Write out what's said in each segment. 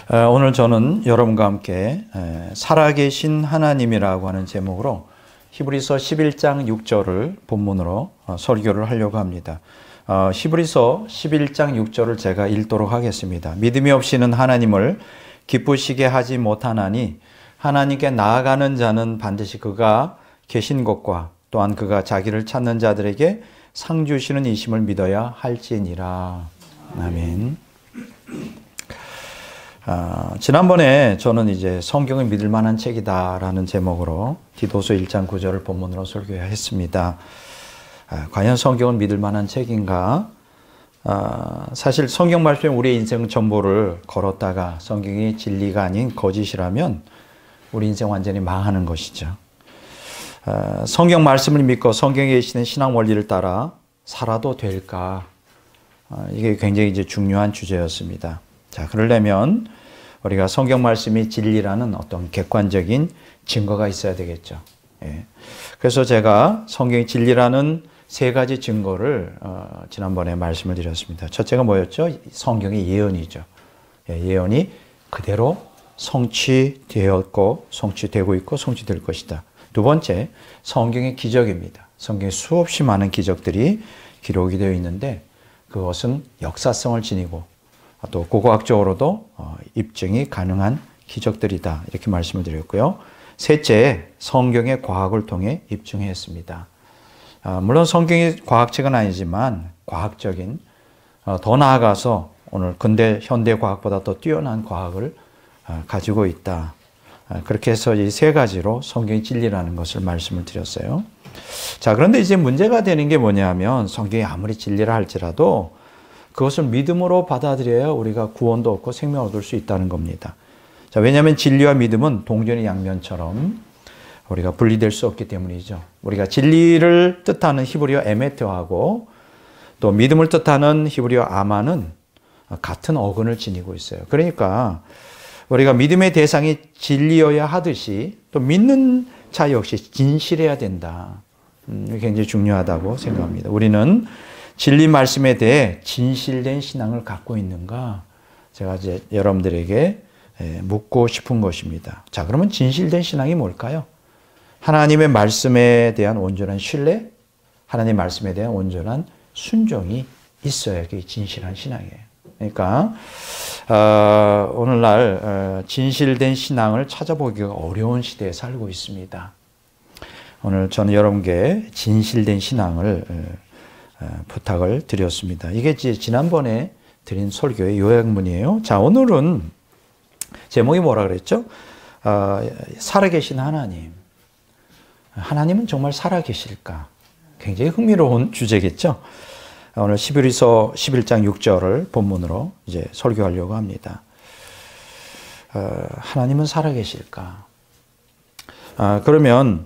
오늘 저는 여러분과 함께 살아계신 하나님이라고 하는 제목으로 히브리서 11장 6절을 본문으로 설교를 하려고 합니다. 히브리서 11장 6절을 제가 읽도록 하겠습니다. 믿음이 없이는 하나님을 기쁘시게 하지 못하나니 하나님께 나아가는 자는 반드시 그가 계신 곳과 또한 그가 자기를 찾는 자들에게 상 주시는 이심을 믿어야 할지니라. 아멘. 지난번에 저는 이제 성경을 믿을 만한 책이다라는 제목으로 디도서 1장 9절을 본문으로 설교했습니다. 과연 성경은 믿을 만한 책인가? 사실 성경 말씀에 우리의 인생 전부를 걸었다가 성경이 진리가 아닌 거짓이라면 우리 인생 완전히 망하는 것이죠. 성경 말씀을 믿고 성경에 계시는 신앙 원리를 따라 살아도 될까? 이게 굉장히 이제 중요한 주제였습니다. 자, 그러려면 우리가 성경 말씀이 진리라는 어떤 객관적인 증거가 있어야 되겠죠. 예. 그래서 제가 성경이 진리라는 세 가지 증거를 지난번에 말씀을 드렸습니다. 첫째가 뭐였죠? 성경의 예언이죠. 예, 예언이 그대로 성취되었고 성취되고 있고 성취될 것이다. 두 번째, 성경의 기적입니다. 성경에 수없이 많은 기적들이 기록이 되어 있는데 그것은 역사성을 지니고 또 고고학적으로도 입증이 가능한 기적들이다. 이렇게 말씀을 드렸고요. 셋째, 성경의 과학을 통해 입증했습니다. 물론 성경이 과학책은 아니지만 과학적인 더 나아가서 오늘 근대 현대 과학보다 더 뛰어난 과학을 가지고 있다. 그렇게 해서 이 세 가지로 성경이 진리라는 것을 말씀을 드렸어요. 자, 그런데 이제 문제가 되는 게 뭐냐면 성경이 아무리 진리라 할지라도 그것을 믿음으로 받아들여야 우리가 구원도 얻고 생명을 얻을 수 있다는 겁니다. 자, 왜냐하면 진리와 믿음은 동전의 양면처럼 우리가 분리될 수 없기 때문이죠. 우리가 진리를 뜻하는 히브리어 에메트하고 또 믿음을 뜻하는 히브리어 아마는 같은 어근을 지니고 있어요. 그러니까 우리가 믿음의 대상이 진리여야 하듯이 또 믿는 자 역시 진실해야 된다. 굉장히 중요하다고 생각합니다. 우리는 진리 말씀에 대해 진실된 신앙을 갖고 있는가? 제가 이제 여러분들에게 묻고 싶은 것입니다. 자, 그러면 진실된 신앙이 뭘까요? 하나님의 말씀에 대한 온전한 신뢰, 하나님의 말씀에 대한 온전한 순종이 있어야 그게 진실한 신앙이에요. 그러니까 오늘날 진실된 신앙을 찾아보기가 어려운 시대에 살고 있습니다. 오늘 저는 여러분께 진실된 신앙을 부탁을 드렸습니다. 이게 지난번에 드린 설교의 요약문이에요. 자, 오늘은 제목이 뭐라 그랬죠? 살아계신 하나님. 하나님은 정말 살아계실까? 굉장히 흥미로운 주제겠죠? 오늘 히브리서 11장 6절을 본문으로 이제 설교하려고 합니다. 하나님은 살아계실까? 그러면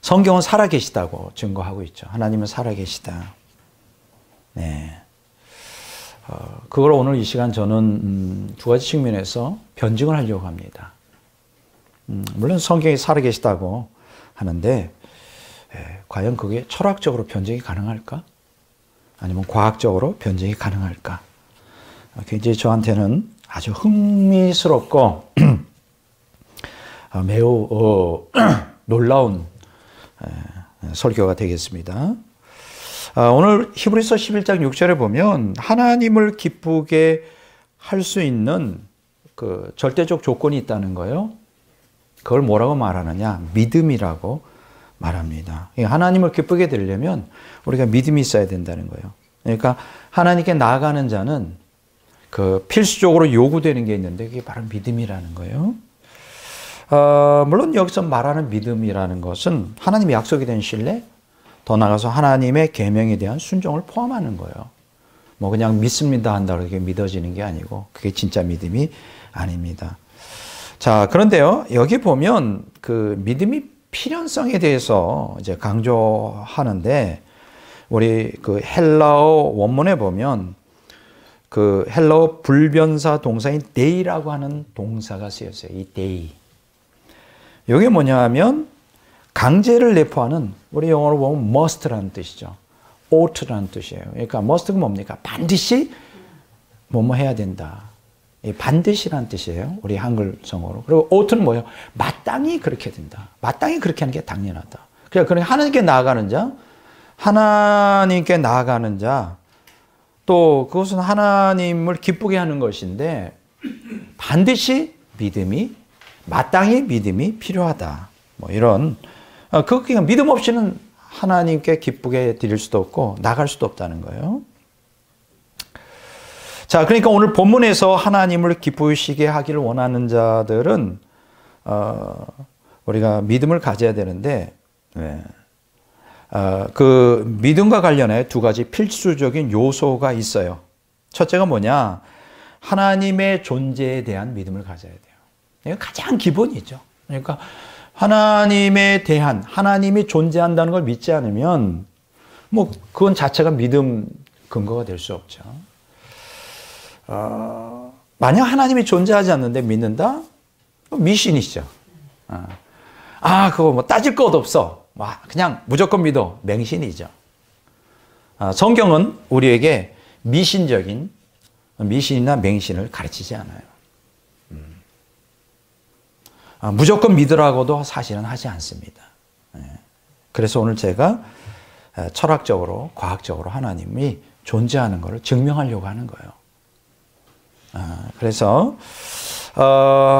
성경은 살아계시다고 증거하고 있죠. 하나님은 살아계시다. 네. 그걸 오늘 이 시간 저는 두 가지 측면에서 변증을 하려고 합니다. 물론 성경이 살아계시다고 하는데 과연 그게 철학적으로 변증이 가능할까? 아니면 과학적으로 변증이 가능할까? 굉장히 저한테는 아주 흥미스럽고 매우 놀라운 설교가 되겠습니다. 오늘 히브리서 11장 6절에 보면 하나님을 기쁘게 할 수 있는 그 절대적 조건이 있다는 거예요. 그걸 뭐라고 말하느냐? 믿음이라고 말합니다. 하나님을 기쁘게 되려면 우리가 믿음이 있어야 된다는 거예요. 그러니까 하나님께 나아가는 자는 그 필수적으로 요구되는 게 있는데 그게 바로 믿음이라는 거예요. 물론 여기서 말하는 믿음이라는 것은 하나님의 약속에 대한 신뢰, 더 나아가서 하나님의 계명에 대한 순종을 포함하는 거예요. 뭐 그냥 믿습니다 한다고 이게 믿어지는 게 아니고 그게 진짜 믿음이 아닙니다. 자, 그런데요, 여기 보면 그 믿음이 필연성에 대해서 이제 강조하는데 우리 그 헬라어 원문에 보면 그 헬라어 불변사 동사인 데이라고 하는 동사가 쓰였어요. 이 데이. 이게 뭐냐 하면 강제를 내포하는, 우리 영어로 보면 must라는 뜻이죠. ought라는 뜻이에요. 그러니까 must가 뭡니까? 반드시 뭐뭐 해야 된다. 반드시란 뜻이에요. 우리 한글성어로. 그리고 ought 는 뭐예요? 마땅히 그렇게 된다. 마땅히 그렇게 하는 게 당연하다. 그러니까 하나님께 나아가는 자, 하나님께 나아가는 자, 또 그것은 하나님을 기쁘게 하는 것인데 반드시 믿음이, 마땅히 믿음이 필요하다. 뭐 이런, 그냥 믿음 없이는 하나님께 기쁘게 드릴 수도 없고 나갈 수도 없다는 거예요. 자, 그러니까 오늘 본문에서 하나님을 기쁘시게 하기를 원하는 자들은 우리가 믿음을 가져야 되는데, 그 믿음과 관련해 두 가지 필수적인 요소가 있어요. 첫째가 뭐냐? 하나님의 존재에 대한 믿음을 가져야 돼요. 이거 가장 기본이죠. 그러니까 하나님에 대한, 하나님이 존재한다는 걸 믿지 않으면 뭐 그건 자체가 믿음 근거가 될 수 없죠. 만약 하나님이 존재하지 않는데 믿는다? 미신이죠. 그거 뭐 따질 것 없어. 그냥 무조건 믿어. 맹신이죠. 성경은 우리에게 미신적인, 미신이나 맹신을 가르치지 않아요. 무조건 믿으라고도 사실은 하지 않습니다. 그래서 오늘 제가 철학적으로, 과학적으로 하나님이 존재하는 것을 증명하려고 하는 거예요. 그래서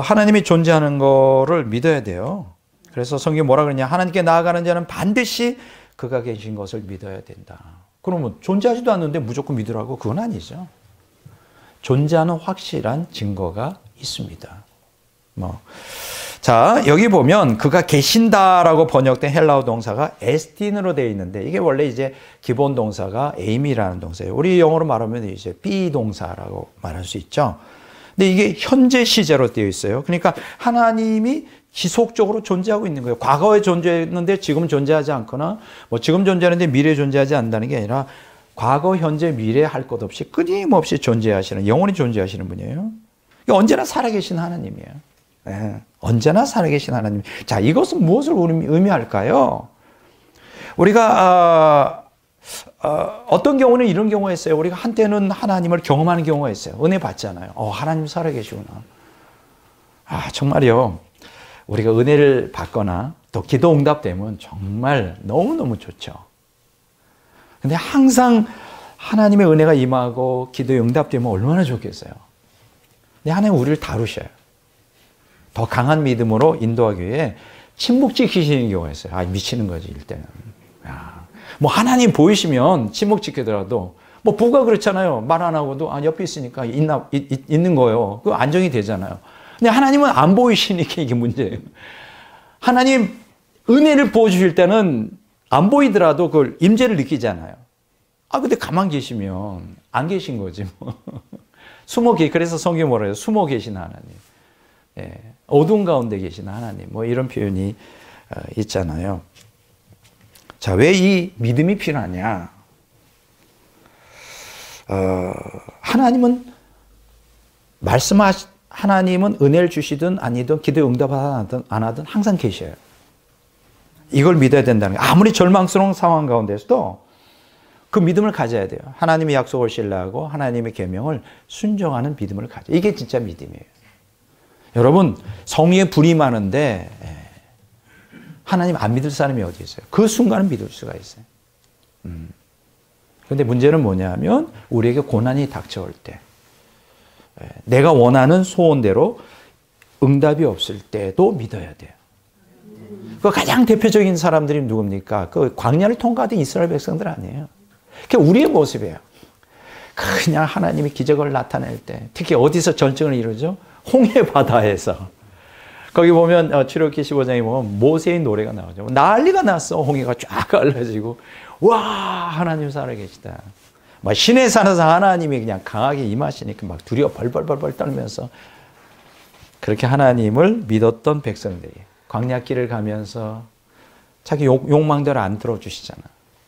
하나님이 존재하는 것을 믿어야 돼요. 그래서 성경이 뭐라 그러냐? 하나님께 나아가는 자는 반드시 그가 계신 것을 믿어야 된다. 그러면 존재하지도 않는데 무조건 믿으라고? 그건 아니죠. 존재하는 확실한 증거가 있습니다. 자, 여기 보면 그가 계신다라고 번역된 헬라어 동사가 에스틴으로 되어 있는데 이게 원래 이제 기본 동사가 에임이라는 동사예요. 우리 영어로 말하면 이제 be 동사라고 말할 수 있죠. 근데 이게 현재 시제로 되어 있어요. 그러니까 하나님이 지속적으로 존재하고 있는 거예요. 과거에 존재했는데 지금 존재하지 않거나 뭐 지금 존재하는데 미래에 존재하지 않는다는 게 아니라 과거, 현재, 미래 할 것 없이 끊임없이 존재하시는, 영원히 존재하시는 분이에요. 언제나 살아계신 하나님이에요. 언제나 살아계신 하나님. 자, 이것은 무엇을 의미할까요? 우리가 어떤 경우는 이런 경우가 있어요. 우리가 한때는 하나님을 경험하는 경우가 있어요. 은혜 받잖아요. 하나님 살아계시구나. 정말요. 우리가 은혜를 받거나 또 기도 응답되면 정말 너무너무 좋죠. 근데 항상 하나님의 은혜가 임하고 기도에 응답되면 얼마나 좋겠어요. 근데 하나님 우리를 다루셔요. 더 강한 믿음으로 인도하기 위해 침묵 지키시는 경우가 있어요. 미치는 거지, 이때는. 뭐 하나님 보이시면 침묵 지키더라도 뭐 부가 그렇잖아요. 말 안 하고도 옆에 있으니까 있는 거예요. 그 안정이 되잖아요. 근데 하나님은 안 보이시니까 이게 문제예요. 하나님 은혜를 보여주실 때는 안 보이더라도 그걸 임재를 느끼잖아요. 근데 가만 계시면 안 계신 거지 뭐. 그래서 성경이 뭐라 해요? 숨어 계신 하나님. 어두운 가운데 계신 하나님. 뭐 이런 표현이 있잖아요. 자, 왜 이 믿음이 필요하냐? 하나님은 은혜를 주시든 아니든 기도에 응답하든 안 하든 항상 계셔요. 이걸 믿어야 된다는 거예요. 아무리 절망스러운 상황 가운데서도 그 믿음을 가져야 돼요. 하나님의 약속을 신뢰하고 하나님의 계명을 순종하는 믿음을 가져요. 이게 진짜 믿음이에요. 여러분, 성령에 불이 많은데 하나님 안 믿을 사람이 어디 있어요? 그 순간은 믿을 수가 있어요. 그런데 문제는 뭐냐면 우리에게 고난이 닥쳐올 때 내가 원하는 소원대로 응답이 없을 때도 믿어야 돼요. 그 가장 대표적인 사람들이 누굽니까? 그 광야를 통과하던 이스라엘 백성들 아니에요. 그게 우리의 모습이에요. 그냥 하나님이 기적을 나타낼 때, 특히 어디서 전쟁을 이루죠? 홍해 바다에서. 거기 보면 출애굽기 15장에 보면 모세의 노래가 나오죠. 난리가 났어. 홍해가 쫙 갈라지고 와, 하나님 살아계시다. 막 신의 산에서 하나님이 그냥 강하게 임하시니까 막 두려워 벌벌벌벌 떨면서 그렇게 하나님을 믿었던 백성들이 광야길을 가면서 자기 욕망대로 안 들어주시잖아.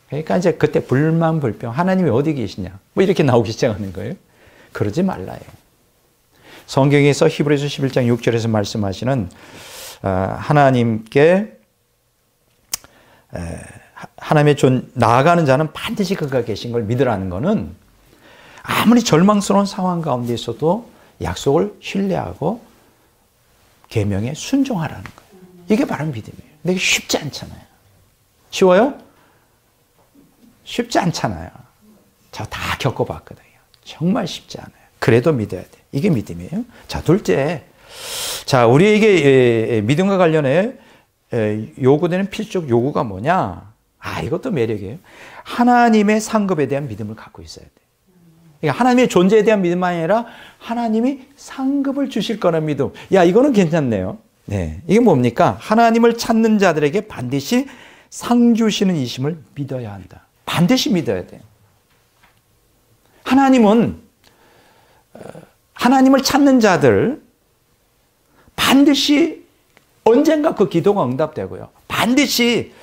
그러니까 이제 그때 불만불평, 하나님이 어디 계시냐 뭐 이렇게 나오기 시작하는 거예요. 그러지 말라요. 성경에서 히브리서 11장 6절에서 말씀하시는 하나님께 하나님의 나아가는 자는 반드시 그가 계신 걸 믿으라는 것은 아무리 절망스러운 상황 가운데 있어도 약속을 신뢰하고 계명에 순종하라는 거예요. 이게 바로 믿음이에요. 근데 이게 쉽지 않잖아요. 쉬워요? 쉽지 않잖아요. 저 다 겪어봤거든요. 정말 쉽지 않아요. 그래도 믿어야 돼. 이게 믿음이에요. 자, 둘째. 자, 우리에게 믿음과 관련해 요구되는 필수적 요구가 뭐냐? 아, 이것도 매력이에요. 하나님의 상급에 대한 믿음을 갖고 있어야 돼. 그러니까 하나님의 존재에 대한 믿음만 아니라 하나님이 상급을 주실 거라는 믿음. 야, 이거는 괜찮네요. 네, 이게 뭡니까? 하나님을 찾는 자들에게 반드시 상 주시는 이심을 믿어야 한다. 반드시 믿어야 돼요. 하나님을 찾는 자들 반드시 언젠가 그 기도가 응답되고요. 반드시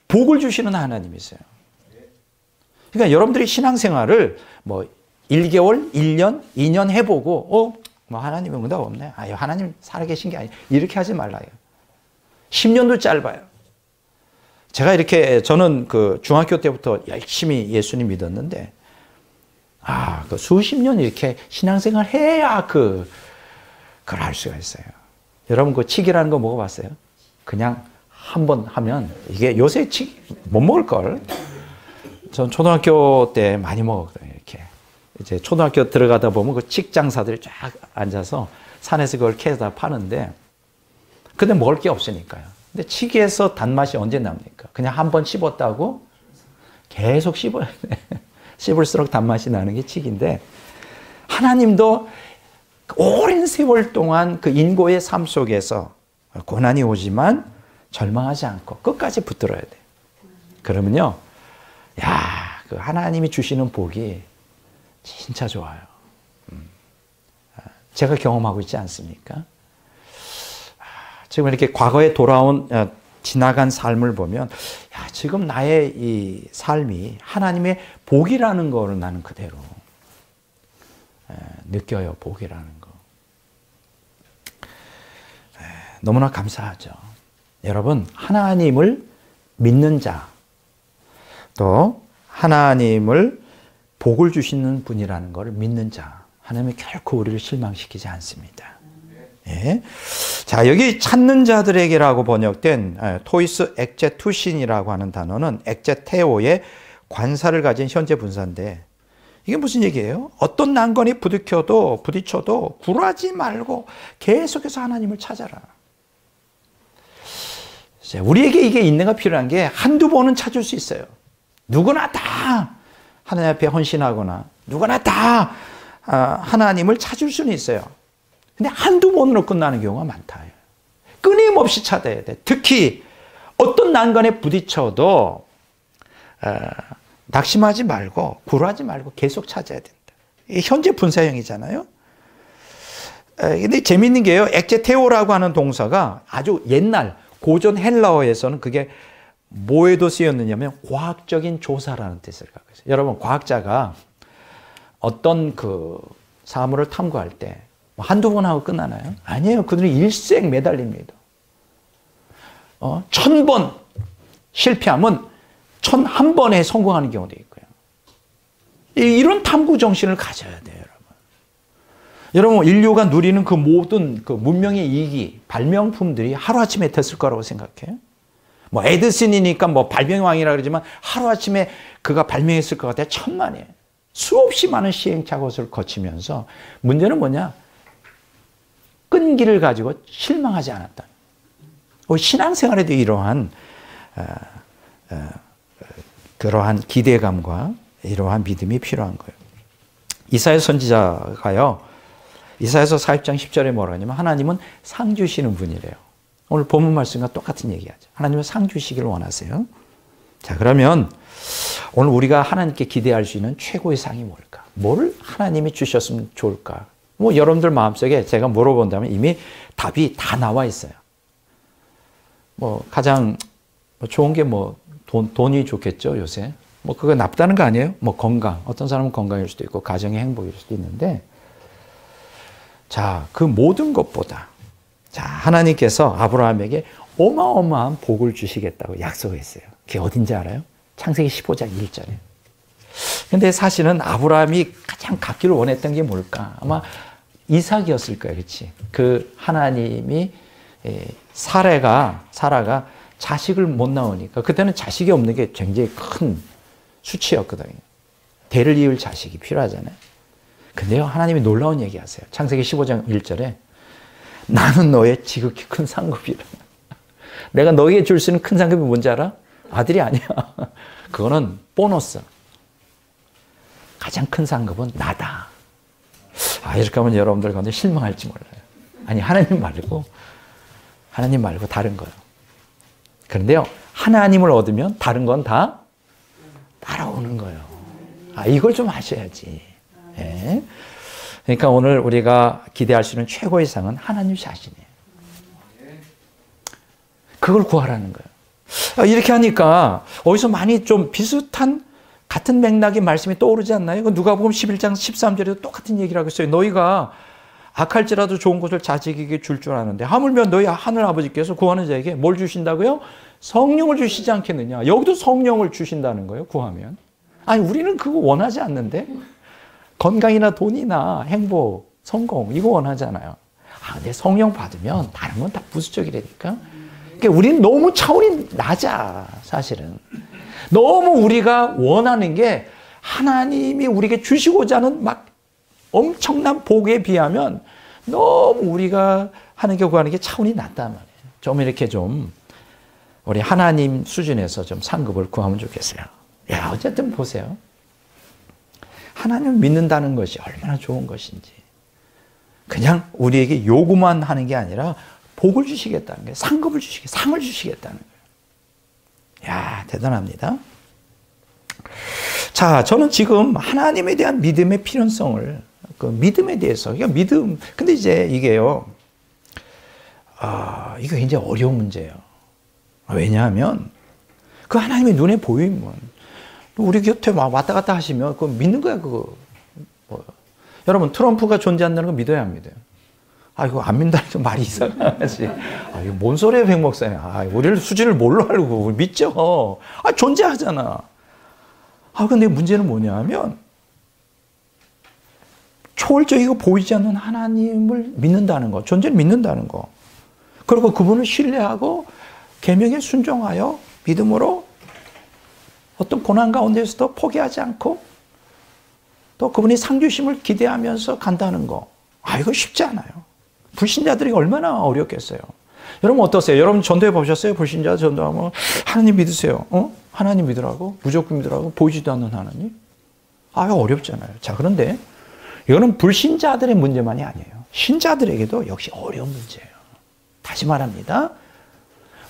복을 주시는 하나님이세요. 그러니까 여러분들이 신앙생활을 뭐 1개월, 1년, 2년 해보고 뭐 하나님 응답 없네. 아, 하나님 살아계신 게 아니에요. 이렇게 하지 말라요. 10년도 짧아요. 제가 이렇게 저는 그 중학교 때부터 열심히 예수님 믿었는데 그 수십 년 이렇게 신앙생활 해야 그걸 알 수가 있어요. 여러분 그 칡이라는 거 먹어봤어요? 그냥 한 번 하면 이게 요새 칡 못 먹을 걸. 전 초등학교 때 많이 먹었거든요. 이렇게 이제 초등학교 들어가다 보면 그 칡 장사들이 쫙 앉아서 산에서 그걸 캐다 파는데 근데 먹을 게 없으니까요. 근데 칡에서 단맛이 언제 납니까? 그냥 한 번 씹었다고 계속 씹어야 돼. 씹을수록 단맛이 나는 게 칡인데 하나님도 오랜 세월 동안 그 인고의 삶 속에서 고난이 오지만 절망하지 않고 끝까지 붙들어야 돼. 그러면요, 그 하나님이 주시는 복이 진짜 좋아요. 제가 경험하고 있지 않습니까? 지금 이렇게 과거에 돌아온 지나간 삶을 보면 지금 나의 이 삶이 하나님의 복이라는 거를 나는 그대로 느껴요. 복이라는 거. 너무나 감사하죠. 여러분, 하나님을 믿는 자, 또 하나님을 복을 주시는 분이라는 것을 믿는 자, 하나님이 결코 우리를 실망시키지 않습니다. 예. 자, 여기 찾는 자들에게라고 번역된 토이스 엑제투신이라고 하는 단어는 엑제테오의 관사를 가진 현재 분사인데 이게 무슨 얘기예요? 어떤 난관이 부딪혀도 굴하지 말고 계속해서 하나님을 찾아라. 우리에게 이게 인내가 필요한 게 한두 번은 찾을 수 있어요. 누구나 다 하나님 앞에 헌신하거나 누구나 다 하나님을 찾을 수는 있어요. 근데 한두 번으로 끝나는 경우가 많다. 끊임없이 찾아야 돼. 특히 어떤 난관에 부딪혀도 낙심하지 말고 굴하지 말고 계속 찾아야 된다. 이게 현재 분사형이잖아요. 근데 재밌는 게요. 엑제테오라고 하는 동사가 아주 옛날 고전 헬라어에서는 그게 뭐에도 쓰였느냐면 과학적인 조사라는 뜻을 갖고 있어요. 여러분, 과학자가 어떤 그 사물을 탐구할 때 한두 번 하고 끝나나요? 아니에요. 그들은 일생 매달립니다. 1000번 실패하면 1001번에 성공하는 경우도 있고요. 이런 탐구 정신을 가져야 돼요, 여러분. 여러분, 인류가 누리는 그 모든 그 문명의 이익이 발명품들이 하루아침에 됐을 거라고 생각해요. 뭐 에디슨이니까 뭐 발명의 왕이라 그러지만 하루아침에 그가 발명했을 것 같아요. 천만이에요. 수없이 많은 시행착오를 거치면서 문제는 뭐냐? 끈기를 가지고 실망하지 않았다. 신앙생활에도 이러한 그러한 기대감과 이러한 믿음이 필요한 거예요. 이사야 선지자가요. 이사야서 40장 10절에 뭐라 하냐면 하나님은 상 주시는 분이래요. 오늘 본문 말씀과 똑같은 얘기하죠. 하나님은 상 주시기를 원하세요. 자, 그러면 오늘 우리가 하나님께 기대할 수 있는 최고의 상이 뭘까? 뭐를 하나님이 주셨으면 좋을까? 뭐 여러분들 마음속에 제가 물어본다면 이미 답이 다 나와 있어요. 뭐 가장 좋은 게 뭐 돈이 좋겠죠, 요새. 뭐 그거 나쁘다는 거 아니에요? 뭐 건강. 어떤 사람은 건강일 수도 있고 가정의 행복일 수도 있는데 자, 그 모든 것보다 자, 하나님께서 아브라함에게 어마어마한 복을 주시겠다고 약속했어요. 그게 어딘지 알아요? 창세기 15장 1절에. 근데 사실은 아브라함이 가장 갖기를 원했던 게 뭘까? 아마 이삭이었을 거예요. 그렇지? 그 하나님이 사라가 자식을 못 낳으니까 그때는 자식이 없는 게 굉장히 큰 수치였거든요. 대를 이을 자식이 필요하잖아요. 근데요, 하나님이 놀라운 얘기 하세요. 창세기 15장 1절에 나는 너의 지극히 큰 상급이라. 내가 너에게 줄 수 있는 큰 상급이 뭔지 알아? 아들이 아니야. 그거는 보너스. 가장 큰 상급은 나다. 이렇게 하면 여러분들 가운데 실망할지 몰라요. 아니, 하나님 말고 다른 거예요. 그런데요, 하나님을 얻으면 다른 건 다 따라오는 거예요. 이걸 좀 아셔야지. 예. 그러니까 오늘 우리가 기대할 수 있는 최고의 상은 하나님 자신이에요. 그걸 구하라는 거예요. 이렇게 하니까 어디서 많이 좀 비슷한 같은 맥락의 말씀이 떠오르지 않나요? 누가복음 11장 13절에도 똑같은 얘기를 하고 있어요. 너희가 악할지라도 좋은 것을 자식에게 줄 아는데 하물며 너희 하늘 아버지께서 구하는 자에게 뭘 주신다고요? 성령을 주시지 않겠느냐. 여기도 성령을 주신다는 거예요. 구하면. 아니, 우리는 그거 원하지 않는데 건강이나 돈이나 행복, 성공 이거 원하잖아요. 근데 성령 받으면 다른 건 다 부수적이라니까. 그러니까 우리는 너무 차원이 낮아, 사실은. 너무 우리가 원하는 게 하나님이 우리에게 주시고자 하는 막 엄청난 복에 비하면 너무 우리가 하는 게 구하는 게 차원이 낮단 말이에요. 좀 이렇게 좀 우리 하나님 수준에서 좀 상급을 구하면 좋겠어요. 어쨌든 보세요. 하나님을 믿는다는 것이 얼마나 좋은 것인지. 그냥 우리에게 요구만 하는 게 아니라 복을 주시겠다는 거예요. 상급을 주시겠다. 상을 주시겠다는 거예요. 대단합니다. 자, 저는 지금 하나님에 대한 믿음의 필요성을, 그 믿음에 대해서, 그러니까 믿음, 근데 이제 이게요, 이거 굉장히 어려운 문제예요. 왜냐하면 그 하나님의 눈에 보이면 우리 곁에 막 왔다 갔다 하시면 그거 믿는 거야, 그거. 여러분, 트럼프가 존재한다는 거 믿어야 안 믿어요? 이거 안 믿는다는 게 말이 이상하지. 이거 뭔 소리예요, 백 목사님. 우리를 수준을 뭘로 알고 믿죠. 존재하잖아. 근데 문제는 뭐냐면 초월적이고 보이지 않는 하나님을 믿는다는 거, 존재를 믿는다는 거. 그리고 그분을 신뢰하고 계명에 순종하여 믿음으로 어떤 고난 가운데서도 포기하지 않고 또 그분이 상 주심을 기대하면서 간다는 거. 이거 쉽지 않아요. 불신자들이 얼마나 어렵겠어요. 여러분 어떠세요? 여러분 전도해 보셨어요? 불신자 전도하면 하나님 믿으세요. 하나님 믿으라고? 무조건 믿으라고? 보이지도 않는 하나님? 어렵잖아요. 자, 그런데 이거는 불신자들의 문제만이 아니에요. 신자들에게도 역시 어려운 문제예요. 다시 말합니다.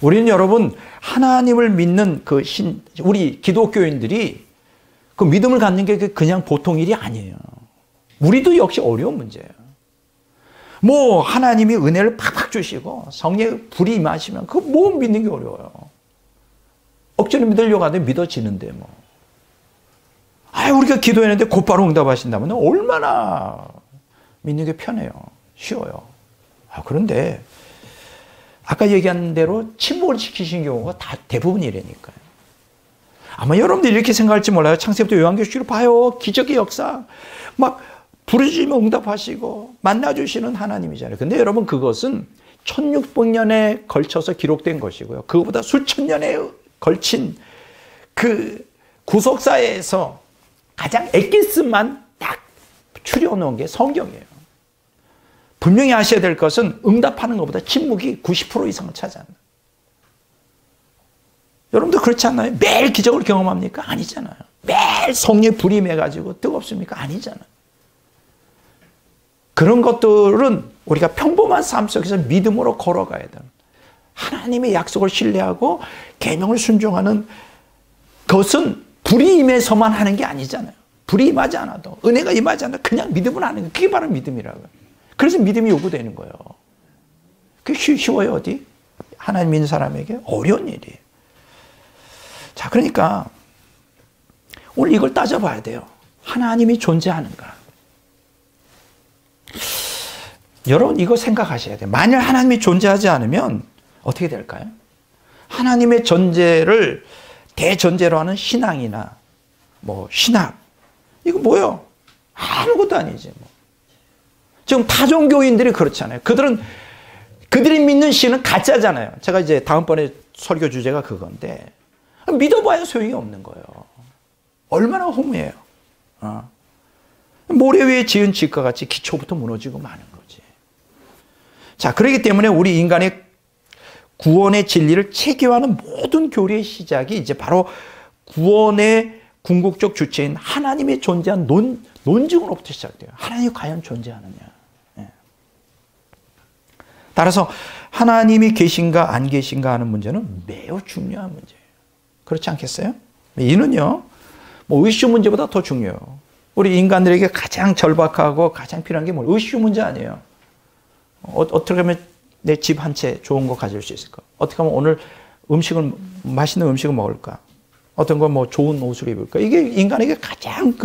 우리는 여러분 하나님을 믿는 우리 기독교인들이 그 믿음을 갖는 게 그냥 보통 일이 아니에요. 우리도 역시 어려운 문제예요. 하나님이 은혜를 팍팍 주시고 성령의 불이 임하시면 그거 믿는 게 어려워요. 억지로 믿으려고 하는데 믿어지는데 우리가 기도했는데 곧바로 응답하신다면 얼마나 믿는 게 편해요. 쉬워요. 그런데 아까 얘기한 대로 침묵을 지키신 경우가 다 대부분이라니까요. 아마 여러분들이 이렇게 생각할지 몰라요. 창세부터 요한계시로 봐요. 기적의 역사. 막 부르짖으면 응답하시고 만나주시는 하나님이잖아요. 근데 여러분 그것은 1600년에 걸쳐서 기록된 것이고요. 그거보다 수천 년에 걸친 그 구속사에서 가장 엑기스만 딱 추려놓은 게 성경이에요. 분명히 아셔야 될 것은 응답하는 것보다 침묵이 90% 이상을 차지한다. 여러분도 그렇지 않나요? 매일 기적을 경험합니까? 아니잖아요. 매일 성령의 불이 임해가지고 뜨겁습니까? 아니잖아요. 그런 것들은 우리가 평범한 삶 속에서 믿음으로 걸어가야 돼요. 하나님의 약속을 신뢰하고 계명을 순종하는 것은 불이 임해서만 하는 게 아니잖아요. 불이 임하지 않아도, 은혜가 임하지 않아도 그냥 믿음을 하는 거예요. 그게 바로 믿음이라고요. 그래서 믿음이 요구되는 거예요. 그게 쉬워요, 어디? 하나님 믿는 사람에게 어려운 일이에요. 자, 그러니까 오늘 이걸 따져봐야 돼요. 하나님이 존재하는가? 여러분 이거 생각하셔야 돼요. 만약 하나님이 존재하지 않으면 어떻게 될까요? 하나님의 존재를 대전제로 하는 신앙이나 신학 이거 뭐예요? 아무것도 아니지. 지금 다종교인들이 그렇잖아요. 그들이 믿는 신은 가짜잖아요. 제가 이제 다음번에 설교 주제가 그건데, 믿어봐야 소용이 없는 거예요. 얼마나 허무해요. 모래 위에 지은 집과 같이 기초부터 무너지고 마는 거지. 자, 그렇기 때문에 우리 인간의 구원의 진리를 체계화하는 모든 교리의 시작이 이제 바로 구원의 궁극적 주체인 하나님의 존재한 논증으로부터 시작돼요. 하나님이 과연 존재하느냐. 예. 따라서 하나님이 계신가 안 계신가 하는 문제는 매우 중요한 문제예요. 그렇지 않겠어요? 이는요, 뭐 의슈 문제보다 더 중요해요. 우리 인간들에게 가장 절박하고 가장 필요한 게 뭐 의슈 문제 아니에요. 어떻게 하면 내 집 한 채 좋은 거 가질 수 있을까? 어떻게 하면 오늘 맛있는 음식을 먹을까? 어떤 거 뭐 좋은 옷을 입을까? 이게 인간에게 가장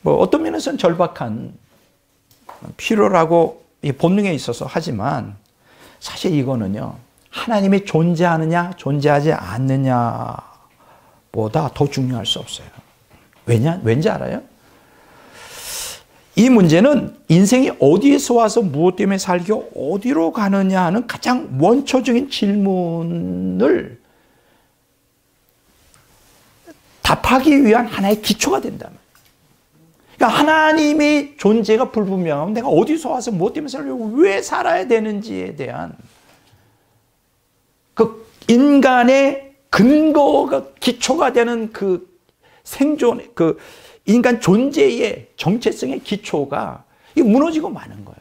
뭐 어떤 면에서는 절박한 필요라고 본능에 있어서 하지만 사실 이거는요, 하나님이 존재하느냐, 존재하지 않느냐보다 더 중요할 수 없어요. 왠지 알아요? 이 문제는 인생이 어디에서 와서 무엇 때문에 살고 어디로 가느냐 하는 가장 원초적인 질문을 답하기 위한 하나의 기초가 된다. 그러니까 하나님의 존재가 불분명하면 내가 어디서 와서 무엇 때문에 살려고 왜 살아야 되는지에 대한 그 인간의 근거가 기초가 되는 그 생존, 그 인간 존재의 정체성의 기초가 무너지고 마는 거예요.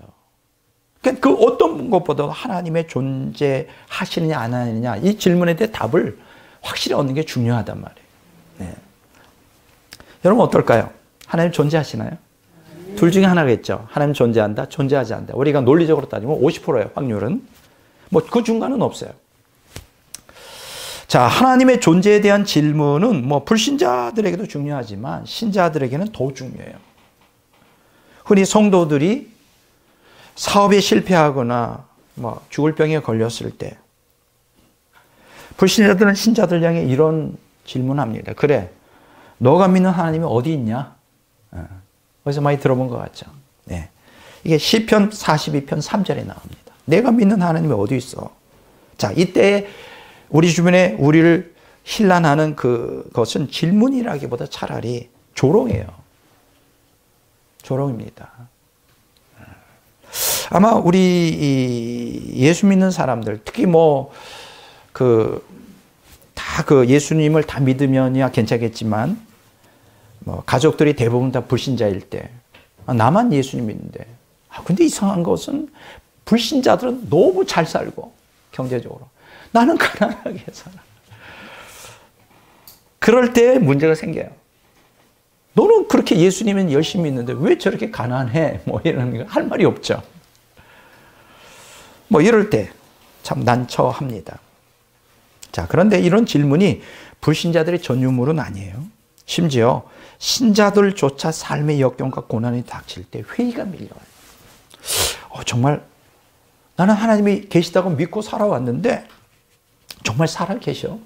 그러니까 그 어떤 것보다 하나님의 존재하시느냐 안 하느냐 이 질문에 대해 답을 확실히 얻는 게 중요하단 말이에요. 네. 여러분 어떨까요? 하나님 존재하시나요? 둘 중에 하나겠죠. 하나님 존재한다, 존재하지 않는다. 우리가 논리적으로 따지면 50%예요, 확률은. 뭐 그 중간은 없어요. 자, 하나님의 존재에 대한 질문은 뭐 불신자들에게도 중요하지만 신자들에게는 더 중요해요. 흔히 성도들이 사업에 실패하거나 뭐 죽을 병에 걸렸을 때 불신자들은 신자들 향해 이런 질문합니다. 그래, 너가 믿는 하나님이 어디 있냐? 어디서 많이 들어본 것 같죠? 네. 이게 시편 42편 3절에 나옵니다. 내가 믿는 하나님이 어디 있어? 자, 이때 우리 주변에 우리를 혼란하는 그것은 질문이라기보다 차라리 조롱이에요. 조롱입니다. 아마 우리 예수 믿는 사람들, 특히 예수님을 다 믿으면야 괜찮겠지만, 가족들이 대부분 다 불신자일 때, 나만 예수님 믿는데, 근데 이상한 것은 불신자들은 너무 잘 살고, 경제적으로. 나는 가난하게 살아. 그럴 때 문제가 생겨요. 너는 그렇게 예수님은 열심히 믿는데 왜 저렇게 가난해? 뭐 이런 거 할 말이 없죠. 뭐 이럴 때 참 난처합니다. 자, 그런데 이런 질문이 불신자들의 전유물은 아니에요. 심지어 신자들조차 삶의 역경과 고난이 닥칠 때 회의가 밀려와요. 정말 나는 하나님이 계시다고 믿고 살아왔는데 정말 살아계셔?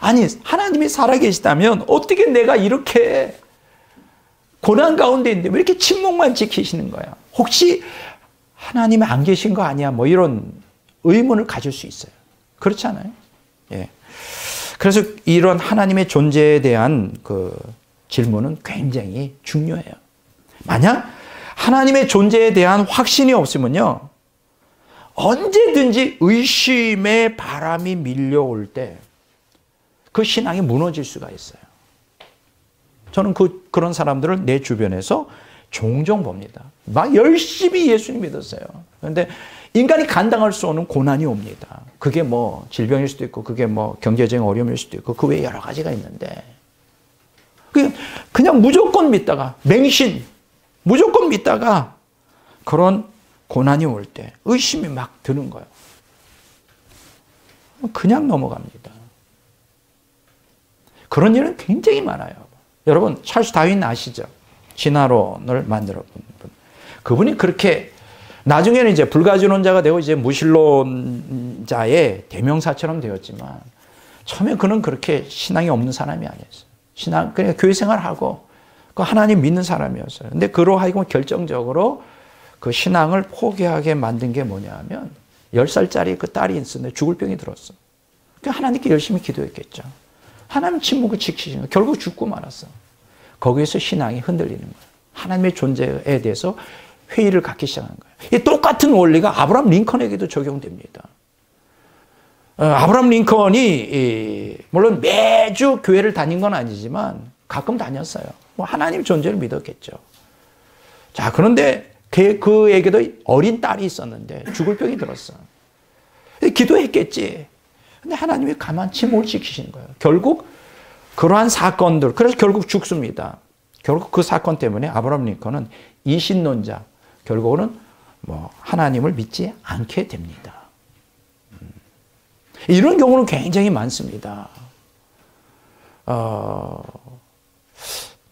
아니, 하나님이 살아계시다면 어떻게 내가 이렇게 고난 가운데 있는데 왜 이렇게 침묵만 지키시는 거야? 혹시 하나님이 안 계신 거 아니야? 뭐 이런 의문을 가질 수 있어요. 그렇지 않아요? 예. 그래서 이런 하나님의 존재에 대한 그 질문은 굉장히 중요해요. 만약 하나님의 존재에 대한 확신이 없으면요, 언제든지 의심의 바람이 밀려올 때 그 신앙이 무너질 수가 있어요. 저는 그런 사람들을 내 주변에서 종종 봅니다. 막 열심히 예수님 믿었어요. 그런데 인간이 감당할 수 없는 고난이 옵니다. 그게 뭐 질병일 수도 있고, 그게 뭐 경제적인 어려움일 수도 있고, 그 외에 여러 가지가 있는데, 그냥 무조건 믿다가, 맹신, 무조건 믿다가 그런 고난이 올 때 의심이 막 드는 거예요. 그냥 넘어갑니다. 그런 일은 굉장히 많아요. 여러분, 찰스 다윈 아시죠? 진화론을 만들어 본 분. 그분이 그렇게 나중에는 이제 불가지론자가 되고 이제 무신론자의 대명사처럼 되었지만, 처음에 그는 그렇게 신앙이 없는 사람이 아니었어요. 그냥 교회 생활하고 그 하나님 믿는 사람이었어요. 근데 그러하고 결정적으로 그 신앙을 포기하게 만든 게 뭐냐면 10살짜리 그 딸이 있었는데 죽을 병이 들었어. 하나님께 열심히 기도했겠죠. 하나님 침묵을 지키시는 거예요. 결국 죽고 말았어. 거기에서 신앙이 흔들리는 거예요. 하나님의 존재에 대해서 회의를 갖기 시작한 거예요. 이 똑같은 원리가 아브라함 링컨에게도 적용됩니다. 아브라함 링컨이 물론 매주 교회를 다닌 건 아니지만 가끔 다녔어요. 뭐 하나님 존재를 믿었겠죠. 자, 그런데 그에게도 어린 딸이 있었는데 죽을 병이 들었어. 기도했겠지. 근데 하나님이 가만 침묵을 지키시는 거예요. 결국 그러한 사건들, 그래서 결국 죽습니다. 결국 그 사건 때문에 아브라함 링컨은 이신론자, 결국은 뭐 하나님을 믿지 않게 됩니다. 이런 경우는 굉장히 많습니다.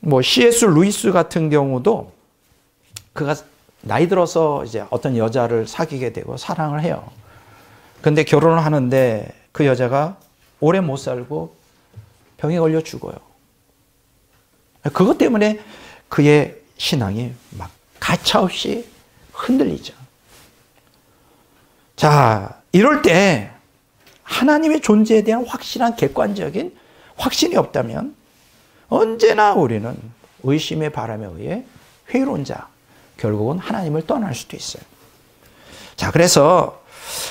뭐 C.S. 루이스 같은 경우도 그가 나이 들어서 이제 어떤 여자를 사귀게 되고 사랑을 해요. 근데 결혼을 하는데 그 여자가 오래 못 살고 병에 걸려 죽어요. 그것 때문에 그의 신앙이 막 가차없이 흔들리죠. 자, 이럴 때 하나님의 존재에 대한 확실한 객관적인 확신이 없다면 언제나 우리는 의심의 바람에 의해 회의로운 자, 결국은 하나님을 떠날 수도 있어요. 자, 그래서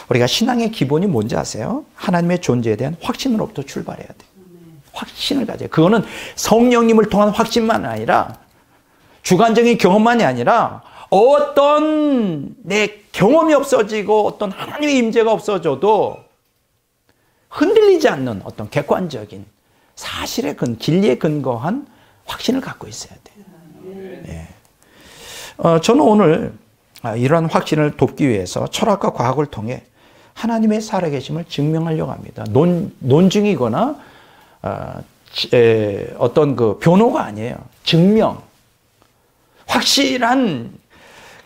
우리가 신앙의 기본이 뭔지 아세요? 하나님의 존재에 대한 확신으로부터 출발해야 돼요. 확신을 가져요. 그거는 성령님을 통한 확신만 아니라 주관적인 경험만이 아니라 어떤 내 경험이 없어지고 어떤 하나님의 임재가 없어져도 흔들리지 않는 어떤 객관적인 사실에 진리에 근거한 확신을 갖고 있어야 돼요. 네. 저는 오늘 이러한 확신을 돕기 위해서 철학과 과학을 통해 하나님의 살아계심을 증명하려고 합니다. 논증이거나 어떤 그 변호가 아니에요. 증명. 확실한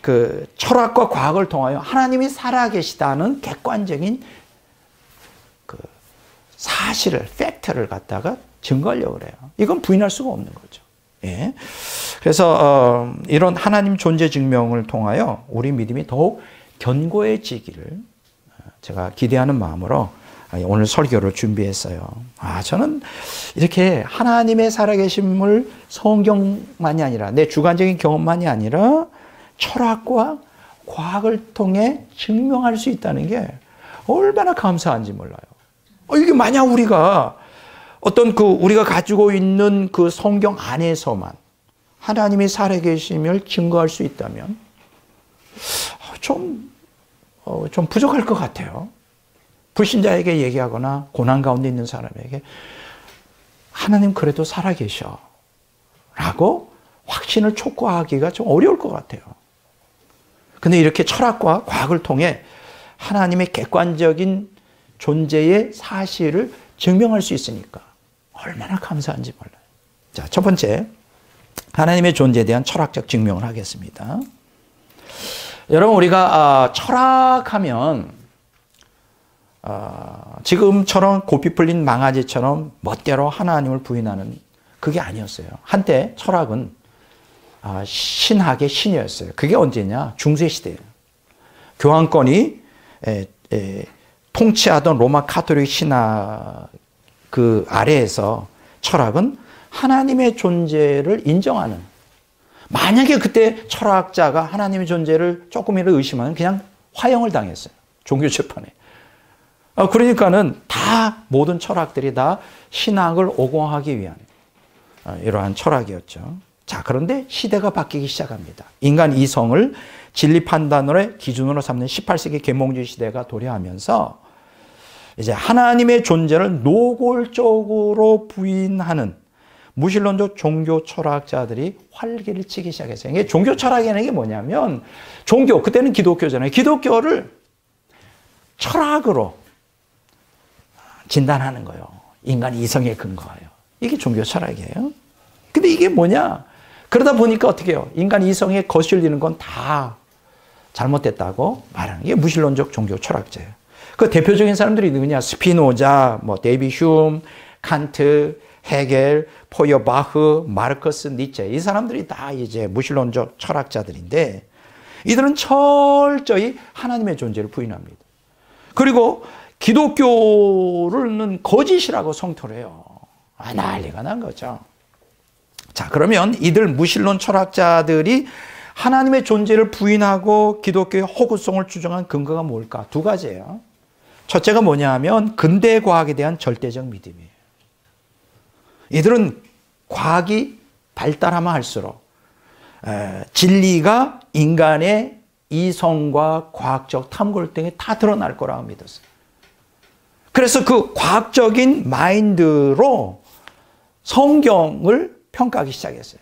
그 철학과 과학을 통하여 하나님이 살아계시다는 객관적인 그 사실을, 팩트를 갖다가 증거하려고 그래요. 이건 부인할 수가 없는 거죠. 예. 그래서 이런 하나님 존재 증명을 통하여 우리 믿음이 더욱 견고해지기를 제가 기대하는 마음으로 오늘 설교를 준비했어요. 저는 이렇게 하나님의 살아계심을 성경만이 아니라 내 주관적인 경험만이 아니라 철학과 과학을 통해 증명할 수 있다는 게 얼마나 감사한지 몰라요. 이게 만약 우리가 어떤 우리가 가지고 있는 그 성경 안에서만 하나님의 살아계심을 증거할 수 있다면 좀 부족할 것 같아요. 불신자에게 얘기하거나 고난 가운데 있는 사람에게 하나님 그래도 살아계셔 라고 확신을 촉구하기가 좀 어려울 것 같아요. 근데 이렇게 철학과 과학을 통해 하나님의 객관적인 존재의 사실을 증명할 수 있으니까 얼마나 감사한지 몰라요. 자, 첫 번째, 하나님의 존재에 대한 철학적 증명을 하겠습니다. 여러분, 우리가 철학하면 지금처럼 고삐 풀린 망아지처럼 멋대로 하나님을 부인하는 그게 아니었어요. 한때 철학은 신학의 신이었어요. 그게 언제냐? 중세시대예요. 교황권이 통치하던 로마 가톨릭 신학 그 아래에서 철학은 하나님의 존재를 인정하는, 만약에 그때 철학자가 하나님의 존재를 조금이라도 의심하면 그냥 화형을 당했어요. 종교재판에. 그러니까는 모든 철학들이 다 신학을 오공하기 위한 이러한 철학이었죠. 자, 그런데 시대가 바뀌기 시작합니다. 인간 이성을 진리 판단의 기준으로 삼는 18세기 계몽주의 시대가 도래하면서 이제 하나님의 존재를 노골적으로 부인하는 무신론적 종교 철학자들이 활기를 치기 시작했어요. 이게 종교 철학이라는 게 뭐냐면, 그때는 기독교잖아요. 기독교를 철학으로 진단하는 거예요. 인간 이성에 근거하여. 이게 종교 철학이에요. 근데 이게 뭐냐? 그러다 보니까 어떻게 해요? 인간 이성에 거슬리는 건 다 잘못됐다고 말하는 게 무신론적 종교 철학자예요. 그 대표적인 사람들이 누구냐? 스피노자, 데이비 휴움, 칸트, 헤겔, 포여바흐, 마르크스, 니체. 이 사람들이 다 이제 무신론적 철학자들인데, 이들은 철저히 하나님의 존재를 부인합니다. 그리고 기독교는 거짓이라고 성토를 해요. 난리가 난 거죠. 자, 그러면 이들 무신론 철학자들이 하나님의 존재를 부인하고 기독교의 허구성을 주장한 근거가 뭘까? 두 가지예요. 첫째가 뭐냐 하면 근대 과학에 대한 절대적 믿음이에요. 이들은 과학이 발달하면 할수록 진리가 인간의 이성과 과학적 탐구를 통해 다 드러날 거라고 믿었어요. 그래서 그 과학적인 마인드로 성경을 평가하기 시작했어요.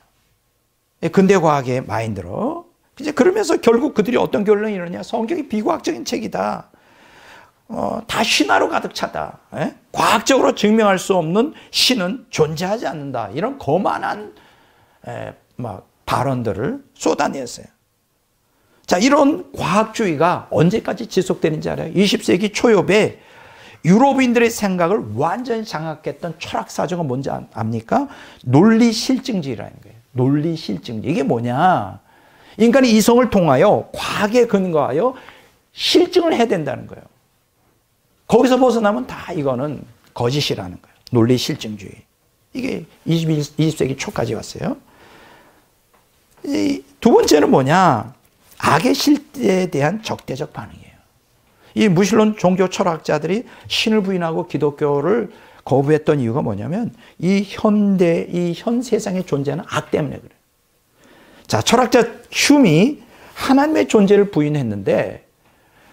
근대 과학의 마인드로. 이제 그러면서 결국 그들이 어떤 결론이 이러냐. 성경이 비과학적인 책이다. 다 신화로 가득 차다. 과학적으로 증명할 수 없는 신은 존재하지 않는다. 이런 거만한 발언들을 쏟아냈어요. 자, 이런 과학주의가 언제까지 지속되는지 알아요? 20세기 초엽에 유럽인들의 생각을 완전히 장악했던 철학사조가 뭔지 압니까? 논리실증주의라는 거예요. 논리실증주의. 이게 뭐냐? 인간이 이성을 통하여 과학에 근거하여 실증을 해야 된다는 거예요. 거기서 벗어나면 다 이거는 거짓이라는 거예요. 논리실증주의. 이게 20세기 초까지 왔어요. 두 번째는 뭐냐? 악의 실제에 대한 적대적 반응이에요. 이 무신론 종교 철학자들이 신을 부인하고 기독교를 거부했던 이유가 뭐냐면 이 현 세상에 존재하는 악 때문에 그래요. 자, 철학자 흉이 하나님의 존재를 부인했는데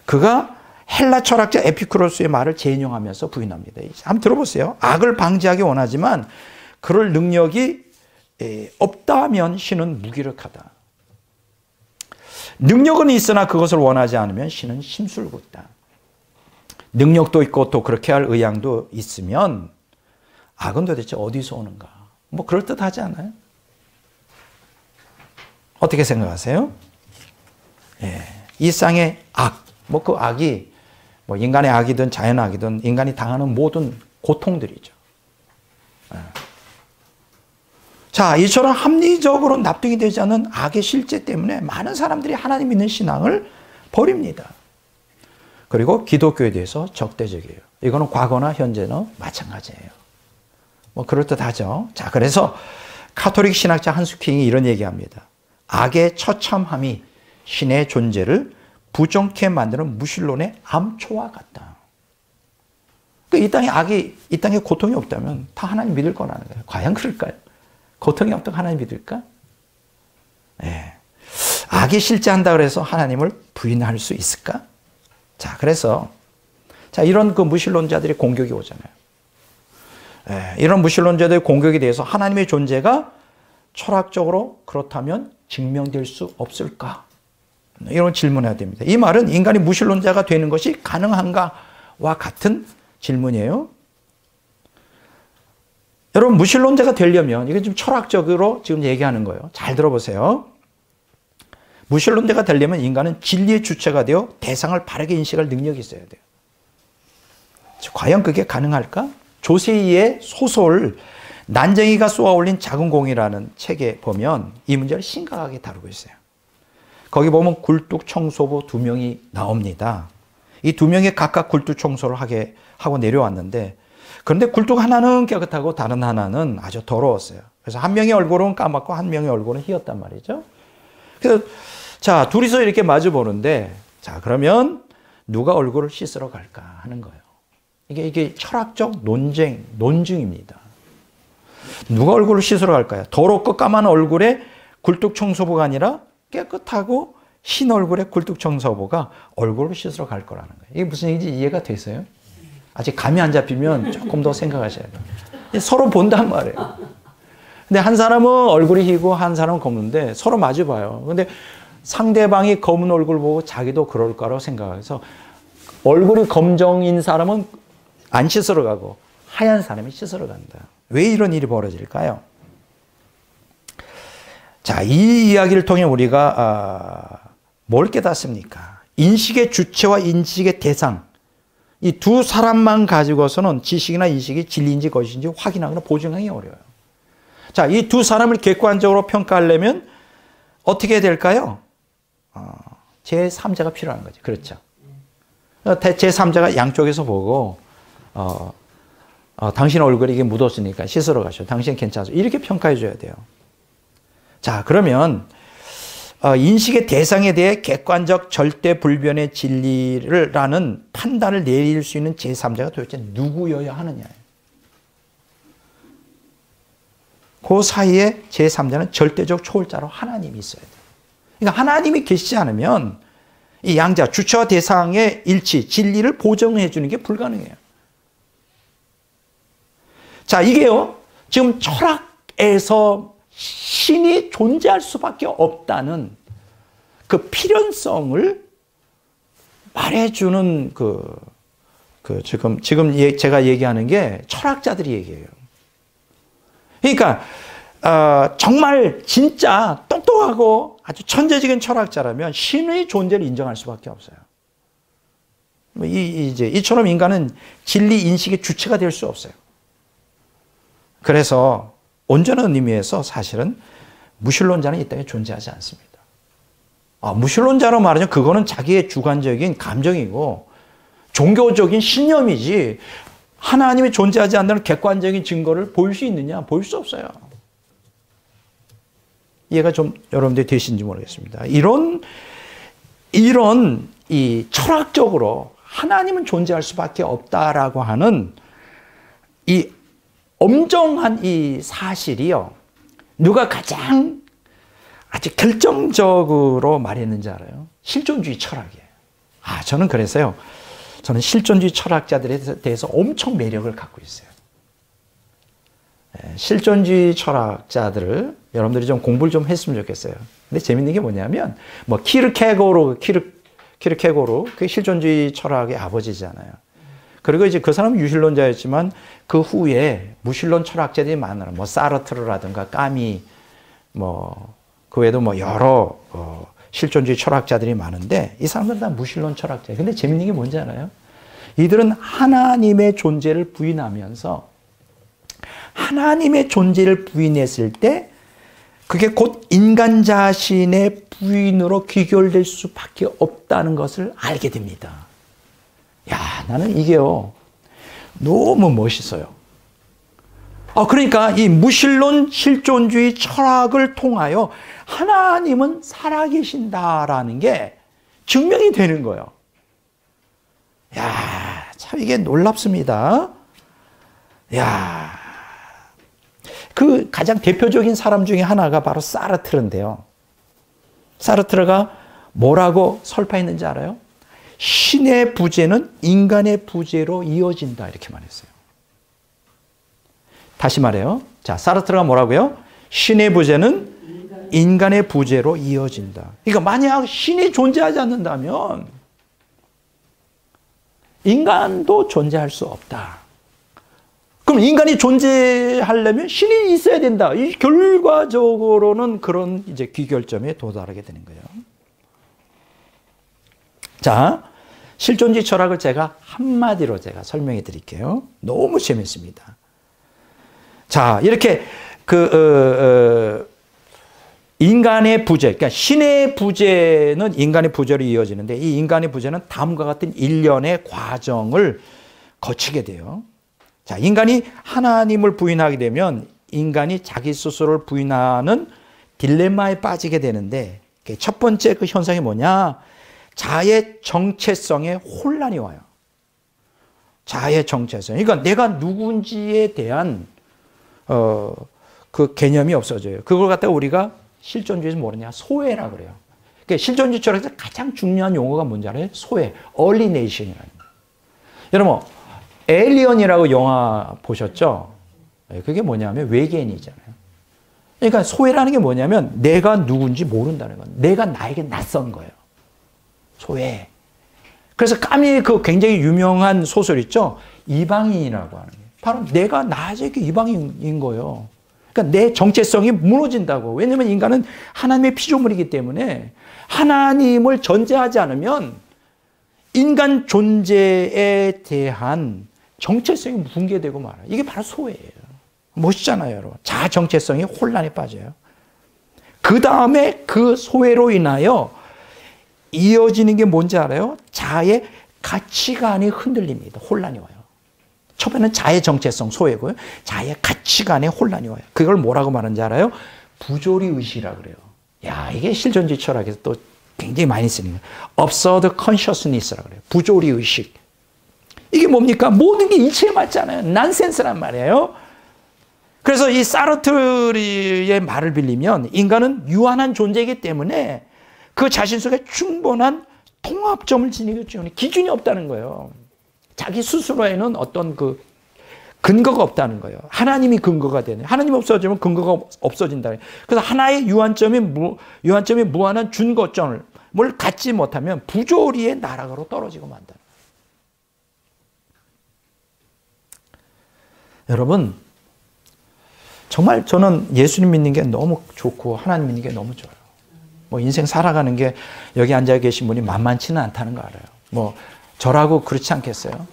그가 헬라 철학자 에피쿠로스의 말을 재인용하면서 부인합니다. 한번 들어보세요. 악을 방지하기 원하지만 그럴 능력이 없다면 신은 무기력하다. 능력은 있으나 그것을 원하지 않으면 신은 심술궂다. 능력도 있고 또 그렇게 할 의향도 있으면 악은 도대체 어디서 오는가? 뭐 그럴듯하지 않아요? 어떻게 생각하세요? 예, 이 쌍의 악, 뭐 그 악이 뭐 인간의 악이든 자연의 악이든 인간이 당하는 모든 고통들이죠. 예. 자, 이처럼 합리적으로 납득이 되지 않는 악의 실제 때문에 많은 사람들이 하나님 믿는 신앙을 버립니다. 그리고 기독교에 대해서 적대적이에요. 이거는 과거나 현재나 마찬가지예요. 뭐 그럴듯하죠. 자, 그래서 카톨릭 신학자 한스킹이 이런 얘기합니다. 악의 처참함이 신의 존재를 부정케 만드는 무신론의 암초와 같다. 이 땅에 고통이 없다면 다 하나님 믿을 거라는 거예요. 과연 그럴까요? 고통이 없다고 하나님 믿을까? 네. 악이 실제한다 그래서 하나님을 부인할 수 있을까? 자, 그래서 이런 그 무신론자들의 공격이 오잖아요. 네. 이런 무신론자들의 공격에 대해서 하나님의 존재가 철학적으로 그렇다면 증명될 수 없을까? 이런 질문해야 됩니다. 이 말은 인간이 무신론자가 되는 것이 가능한가와 같은 질문이에요. 여러분, 무신론자가 되려면, 이게 지금 철학적으로 지금 얘기하는 거예요. 잘 들어보세요. 무신론자가 되려면 인간은 진리의 주체가 되어 대상을 바르게 인식할 능력이 있어야 돼요. 과연 그게 가능할까? 조세희의 소설 난쟁이가 쏘아올린 작은 공이라는 책에 보면 이 문제를 심각하게 다루고 있어요. 거기 보면 굴뚝 청소부 2명이 나옵니다. 이 2명이 각각 굴뚝 청소를 하고 내려왔는데, 그런데 굴뚝 하나는 깨끗하고 다른 하나는 아주 더러웠어요. 그래서 한 명의 얼굴은 까맣고 한 명의 얼굴은 희었단 말이죠. 그래서 자, 둘이서 이렇게 마주 보는데, 자, 그러면 누가 얼굴을 씻으러 갈까 하는 거예요. 이게 철학적 논증입니다. 누가 얼굴을 씻으러 갈까요? 더럽고 까만 얼굴에 굴뚝 청소부가 아니라 깨끗하고 흰 얼굴에 굴뚝 청소부가 얼굴을 씻으러 갈 거라는 거예요. 이게 무슨 얘기인지 이해가 되세요? 아직 감이 안 잡히면 조금 더 생각하셔야 돼요. 서로 본단 말이에요. 근데 한 사람은 얼굴이 희고 한 사람은 검은데 서로 마주 봐요. 근데 상대방이 검은 얼굴 보고 자기도 그럴 거라고 생각해서 얼굴이 검정인 사람은 안 씻으러 가고 하얀 사람이 씻으러 간다. 왜 이런 일이 벌어질까요? 자, 이 이야기를 통해 우리가 뭘 깨닫습니까? 인식의 주체와 인식의 대상, 이 두 사람만 가지고서는 지식이나 인식이 진리인지 거짓인지 확인하거나 보증하기 어려워요. 자, 이 두 사람을 객관적으로 평가하려면 어떻게 해야 될까요? 제3자가 필요한 거죠. 그렇죠. 제3자가 양쪽에서 보고 당신 얼굴에 이게 묻었으니까 씻으러 가셔. 당신 괜찮아서 이렇게 평가해 줘야 돼요. 자, 그러면 인식의 대상에 대해 객관적 절대 불변의 진리라는 판단을 내릴 수 있는 제3자가 도대체 누구여야 하느냐예요. 그 사이에 제3자는 절대적 초월자로 하나님이 있어야 돼요. 그러니까 하나님이 계시지 않으면 이 양자, 주체와 대상의 일치, 진리를 보정해 주는 게 불가능해요. 자, 이게요, 지금 철학에서 신이 존재할 수밖에 없다는 그 필연성을 말해주는 지금 제가 얘기하는 게 철학자들이 얘기해요. 그러니까, 정말 진짜 똑똑하고 아주 천재적인 철학자라면 신의 존재를 인정할 수밖에 없어요. 이처럼 인간은 진리 인식의 주체가 될 수 없어요. 그래서 온전한 의미에서 사실은 무신론자는 이 땅에 존재하지 않습니다. 무신론자로 말하자면 그거는 자기의 주관적인 감정이고 종교적인 신념이지 하나님이 존재하지 않는 객관적인 증거를 볼 수 있느냐? 볼 수 없어요. 이해가 좀 여러분들이 되시는지 모르겠습니다. 이런 이 철학적으로 하나님은 존재할 수밖에 없다라고 하는 이 엄정한 이 사실이요. 누가 가장 아주 결정적으로 말했는지 알아요? 실존주의 철학이에요. 저는 그래서요. 저는 실존주의 철학자들에 대해서 엄청 매력을 갖고 있어요. 실존주의 철학자들을 여러분들이 좀 공부를 좀 했으면 좋겠어요. 근데 재밌는 게 뭐냐면, 키르케고르, 그게 실존주의 철학의 아버지잖아요. 그리고 이제 그 사람은 유신론자였지만 그 후에 무신론 철학자들이 많아요. 사르트르라든가 까미, 그 외에도 여러 실존주의 철학자들이 많은데 이 사람들은 다 무신론 철학자예요. 근데 재밌는 게 뭔지 알아요? 이들은 하나님의 존재를 부인하면서 하나님의 존재를 부인했을 때 그게 곧 인간 자신의 부인으로 귀결될 수밖에 없다는 것을 알게 됩니다. 나는 이게요, 너무 멋있어요. 그러니까 이 무신론 실존주의 철학을 통하여 하나님은 살아계신다라는 게 증명이 되는 거예요. 참 이게 놀랍습니다. 그 가장 대표적인 사람 중에 하나가 바로 사르트르인데요. 사르트르가 뭐라고 설파했는지 알아요? 신의 부재는 인간의 부재로 이어진다 이렇게 말했어요. 다시 말해요. 자, 사르트르가 뭐라고요? 신의 부재는 인간의 부재로 이어진다. 그러니까 만약 신이 존재하지 않는다면 인간도 존재할 수 없다. 그럼 인간이 존재하려면 신이 있어야 된다. 이 결과적으로는 그런 이제 귀결점에 도달하게 되는 거예요. 자, 실존주의 철학을 제가 한마디로 설명해 드릴게요. 너무 재밌습니다. 자, 이렇게 인간의 부재, 그러니까 신의 부재는 인간의 부재로 이어지는데 이 인간의 부재는 다음과 같은 일련의 과정을 거치게 돼요. 자, 인간이 하나님을 부인하게 되면 인간이 자기 스스로를 부인하는 딜레마에 빠지게 되는데 첫 번째 그 현상이 뭐냐? 자아의 정체성에 혼란이 와요. 자아의 정체성. 그러니까 내가 누군지에 대한 그 개념이 없어져요. 그걸 갖다가 우리가 실존주의에서 뭐냐? 소외라 그래요. 그러니까 실존주의 철학에서 가장 중요한 용어가 뭔지 알아요? 소외, alienation이라는 거예요. 여러분, 에일리언이라고 영화 보셨죠? 그게 뭐냐면 외계인이잖아요. 그러니까 소외라는 게 뭐냐면 내가 누군지 모른다는 거예요. 내가 나에게 낯선 거예요. 소외. 그래서 까미의 그 굉장히 유명한 소설 있죠? 이방인이라고 하는 게 바로 내가 나에게 이방인인 거예요. 그러니까 내 정체성이 무너진다고. 왜냐하면 인간은 하나님의 피조물이기 때문에 하나님을 전제하지 않으면 인간 존재에 대한 정체성이 붕괴되고 말아요. 이게 바로 소외예요. 멋있잖아요, 여러분. 자아 정체성이 혼란에 빠져요. 그 다음에 그 소외로 인하여 이어지는 게 뭔지 알아요? 자아의 가치관이 흔들립니다. 혼란이 와요. 처음에는 자의 정체성 소외고요. 자의 가치관에 혼란이 와요. 그걸 뭐라고 말하는지 알아요? 부조리 의식이라고 그래요. 야, 이게 실존주의 철학에서 또 굉장히 많이 쓰는 거예요. absurd consciousness라고 그래요. 부조리 의식. 이게 뭡니까? 모든 게 이치에 맞잖아요. 난센스란 말이에요. 그래서 이 사르트르의 말을 빌리면 인간은 유한한 존재이기 때문에 그 자신 속에 충분한 통합점을 지니기 때문에 기준이 없다는 거예요. 자기 스스로에는 어떤 그 근거가 없다는 거예요. 하나님이 근거가 되네. 하나님 없어지면 근거가 없어진다. 그래서 하나의 유한점이 무한한 준거점을 갖지 못하면 부조리의 나락으로 떨어지고 만다. 여러분, 정말 저는 예수님 믿는 게 너무 좋고 하나님 믿는 게 너무 좋아요. 뭐 인생 살아가는 게 여기 앉아 계신 분이 만만치는 않다는 거 알아요. 뭐 저라고 그렇지 않겠어요?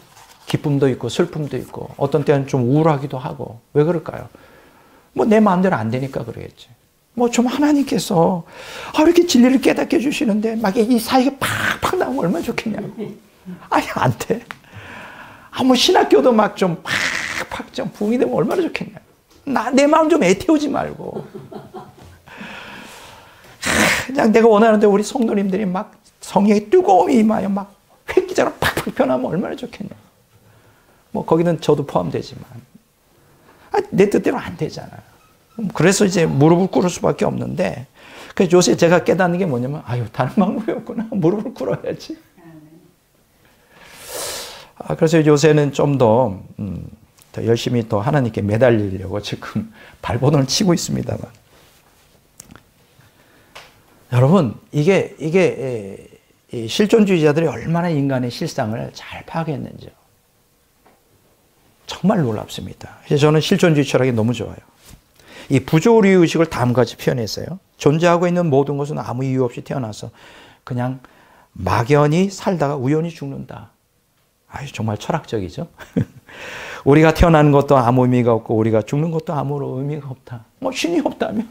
기쁨도 있고 슬픔도 있고 어떤 때는 좀 우울하기도 하고. 왜 그럴까요? 뭐 내 마음대로 안 되니까 그러겠지. 뭐 좀 하나님께서 이렇게 진리를 깨닫게 해주시는데 막 이 사이가 팍팍 나오면 얼마나 좋겠냐고. 아니 안 돼. 뭐 신학교도 막 좀 팍팍 좀 부흥이 되면 얼마나 좋겠냐. 내 마음 좀 애태우지 말고. 그냥 내가 원하는 대로 우리 성도님들이 막 성령의 뜨거움이 임하여 막 획기적으로 팍팍 변하면 얼마나 좋겠냐. 뭐 거기는 저도 포함되지만 내 뜻대로 안 되잖아요. 그래서 이제 무릎을 꿇을 수밖에 없는데, 그래서 요새 제가 깨닫는 게 뭐냐면 다른 방법이 없구나. 무릎을 꿇어야지. 그래서 요새는 좀 더 열심히 더 하나님께 매달리려고 지금 발버둥을 치고 있습니다만. 여러분, 이게 실존주의자들이 얼마나 인간의 실상을 잘 파악했는지요. 정말 놀랍습니다. 그래서 저는 실존주의 철학이 너무 좋아요. 이 부조리 의식을 다음과 같이 표현했어요. 존재하고 있는 모든 것은 아무 이유 없이 태어나서 그냥 막연히 살다가 우연히 죽는다. 정말 철학적이죠. 우리가 태어나는 것도 아무 의미가 없고 우리가 죽는 것도 아무런 의미가 없다. 뭐 신이 없다면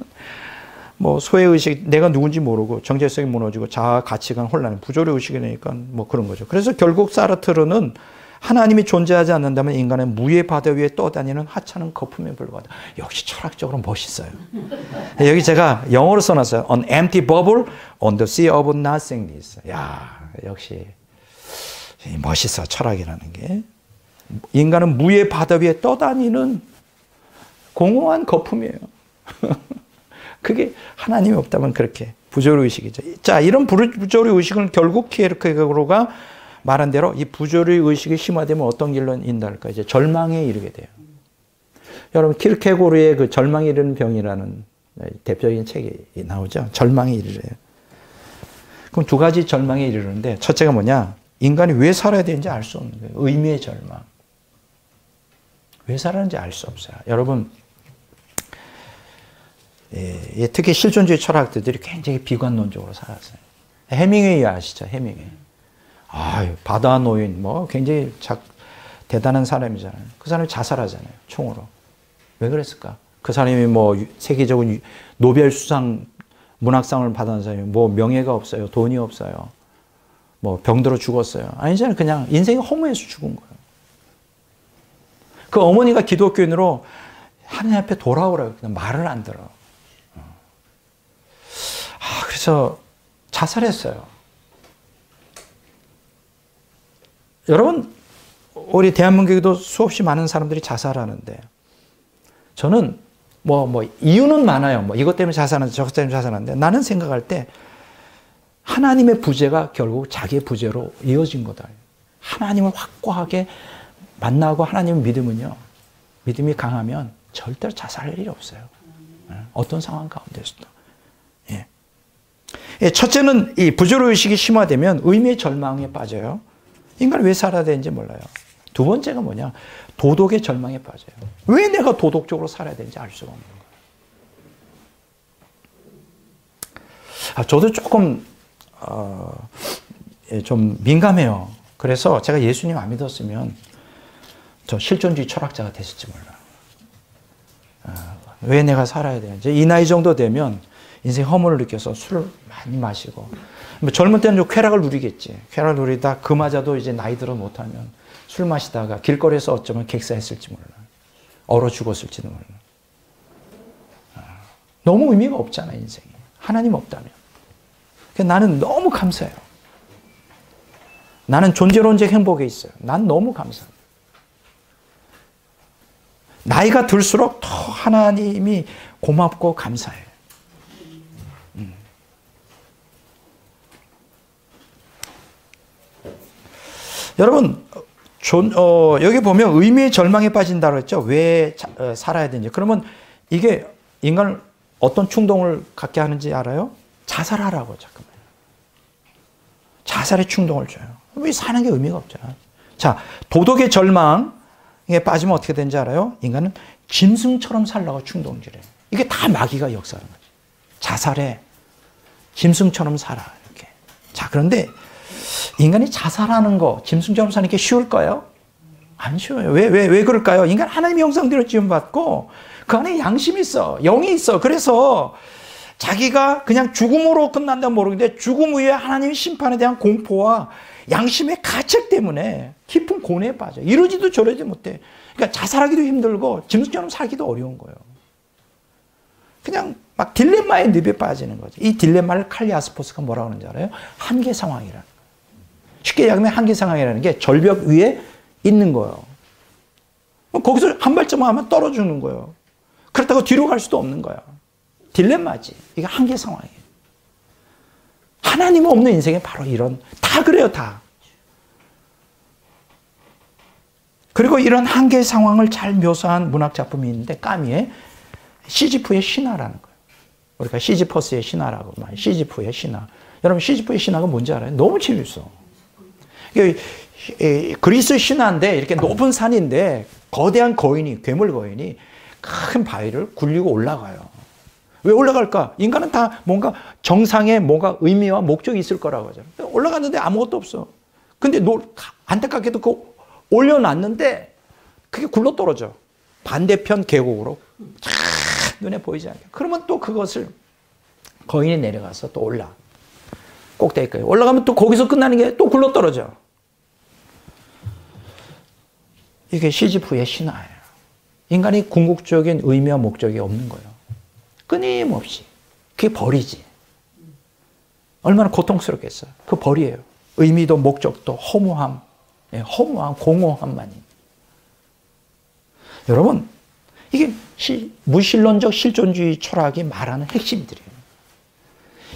뭐 소외의식, 내가 누군지 모르고 정체성이 무너지고 자아 가치관 혼란, 부조리 의식이 되니까 뭐 그런 거죠. 그래서 결국 사르트르는 하나님이 존재하지 않는다면 인간은 무의 바다 위에 떠다니는 하찮은 거품에 불과하다. 역시 철학적으로 멋있어요. 여기 제가 영어로 써놨어요. An empty bubble on the sea of nothingness. 야, 역시 멋있어, 철학이라는 게. 인간은 무의 바다 위에 떠다니는 공허한 거품이에요. 그게 하나님이 없다면 그렇게 부조리 의식이죠. 자, 이런 부조리 의식은 결국 키에르케고르가 말한 대로 이 부조리 의식이 심화되면 어떤 길로 인도할까? 이제 절망에 이르게 돼요. 여러분, 키르케고르의 그 절망에 이르는 병이라는 대표적인 책이 나오죠. 절망에 이르래요. 그럼 두 가지 절망에 이르는데, 첫째가 뭐냐? 인간이 왜 살아야 되는지 알 수 없는 거예요. 의미의 절망. 왜 살았는지 알 수 없어요. 여러분, 특히 실존주의 철학자들이 굉장히 비관론적으로 살았어요. 해밍웨이 아시죠? 해밍웨이. 바다 노인, 뭐 굉장히 대단한 사람이잖아요. 그 사람이 자살하잖아요. 총으로. 왜 그랬을까? 그 사람이 뭐 세계적인 노벨 수상 문학상을 받은 사람이 뭐 명예가 없어요. 돈이 없어요. 뭐 병들어 죽었어요. 아니잖아요. 그냥 인생이 허무해서 죽은 거예요. 그 어머니가 기독교인으로 하나님 앞에 돌아오라고 그냥 말을 안 들어. 그래서 자살했어요. 여러분, 우리 대한민국에도 수없이 많은 사람들이 자살하는데, 저는 이유는 많아요. 뭐 이것 때문에 자살하는데 저것 때문에 자살하는데, 나는 생각할 때 하나님의 부재가 결국 자기의 부재로 이어진 거다. 하나님을 확고하게 만나고 하나님을 믿으면요, 믿음이 강하면 절대로 자살할 일이 없어요. 어떤 상황 가운데서도. 첫째는 이 부조리 의식이 심화되면 의미의 절망에 빠져요. 인간이 왜 살아야 되는지 몰라요. 두 번째가 뭐냐? 도덕의 절망에 빠져요. 왜 내가 도덕적으로 살아야 되는지 알 수가 없는 거예요. 저도 조금 좀 민감해요. 그래서 제가 예수님 안 믿었으면 저 실존주의 철학자가 됐을지 몰라요. 왜 내가 살아야 되는지. 이 나이 정도 되면 인생 허물을 느껴서 술을 많이 마시고, 뭐 젊은 때는 좀 쾌락을 누리겠지. 쾌락을 누리다 그마저도 이제 나이 들어 못하면 술 마시다가 길거리에서 어쩌면 객사했을지 몰라. 얼어 죽었을지도 몰라. 너무 의미가 없잖아, 인생이. 하나님 없다면. 나는 너무 감사해요. 나는 존재론적 행복에 있어요. 난 너무 감사합니다. 나이가 들수록 더 하나님이 고맙고 감사해요. 여러분, 여기 보면 의미의 절망에 빠진다고 했죠. 왜 살아야 되는지. 그러면 이게 인간을 어떤 충동을 갖게 하는지 알아요? 자살하라고 잠깐만. 자살의 충동을 줘요. 왜 사는 게 의미가 없잖아. 자, 도덕의 절망에 빠지면 어떻게 되는지 알아요? 인간은 짐승처럼 살라고 충동질해요. 이게 다 마귀가 역사하는 거지. 자살해. 짐승처럼 살아. 이렇게. 자, 그런데 인간이 자살하는 거, 짐승처럼 사는 게 쉬울까요? 안 쉬워요. 왜 그럴까요? 인간 하나님의 형상대로 지음받고 그 안에 양심이 있어. 영이 있어. 그래서 자기가 그냥 죽음으로 끝난다면 모르겠는데 죽음 후에 하나님의 심판에 대한 공포와 양심의 가책 때문에 깊은 고뇌에 빠져. 이러지도 저러지 못해. 그러니까 자살하기도 힘들고 짐승처럼 살기도 어려운 거예요. 그냥 막 딜레마의 늪에 빠지는 거죠. 이 딜레마를 칼리아스포스가 뭐라고 하는지 알아요? 한계 상황이라는 거예요. 쉽게 얘기하면 한계 상황이라는 게 절벽 위에 있는 거예요. 거기서 한 발짝만 하면 떨어지는 거예요. 그렇다고 뒤로 갈 수도 없는 거예요. 딜레마지. 이게 한계 상황이에요. 하나님 없는 인생에 바로 이런, 다 그래요, 다. 그리고 이런 한계 상황을 잘 묘사한 문학 작품이 있는데, 까미의 시지프의 신화라는 거예요. 우리가 시지퍼스의 신화라고 말해요. 시지프의 신화. 여러분, 시지프의 신화가 뭔지 알아요? 너무 재밌어. 그리스 신화인데, 이렇게 높은 산인데, 거대한 거인이, 괴물 거인이 큰 바위를 굴리고 올라가요. 왜 올라갈까? 인간은 다 뭔가 정상에 뭔가 의미와 목적이 있을 거라고 하잖아요. 올라갔는데 아무것도 없어. 근데 안타깝게도 그 올려놨는데 그게 굴러 떨어져. 반대편 계곡으로 쫙 눈에 보이지 않게. 그러면 또 그것을 거인이 내려가서 또 꼭대기까지 올라가면 또 거기서 끝나는 게 또 굴러 떨어져. 이게 시지프의 신화예요. 인간이 궁극적인 의미와 목적이 없는 거예요. 끊임없이. 그게 벌이지. 얼마나 고통스럽겠어요. 그 벌이에요. 의미도 목적도 허무함, 허무함, 공허함만이. 여러분, 이게 무신론적 실존주의 철학이 말하는 핵심들이에요.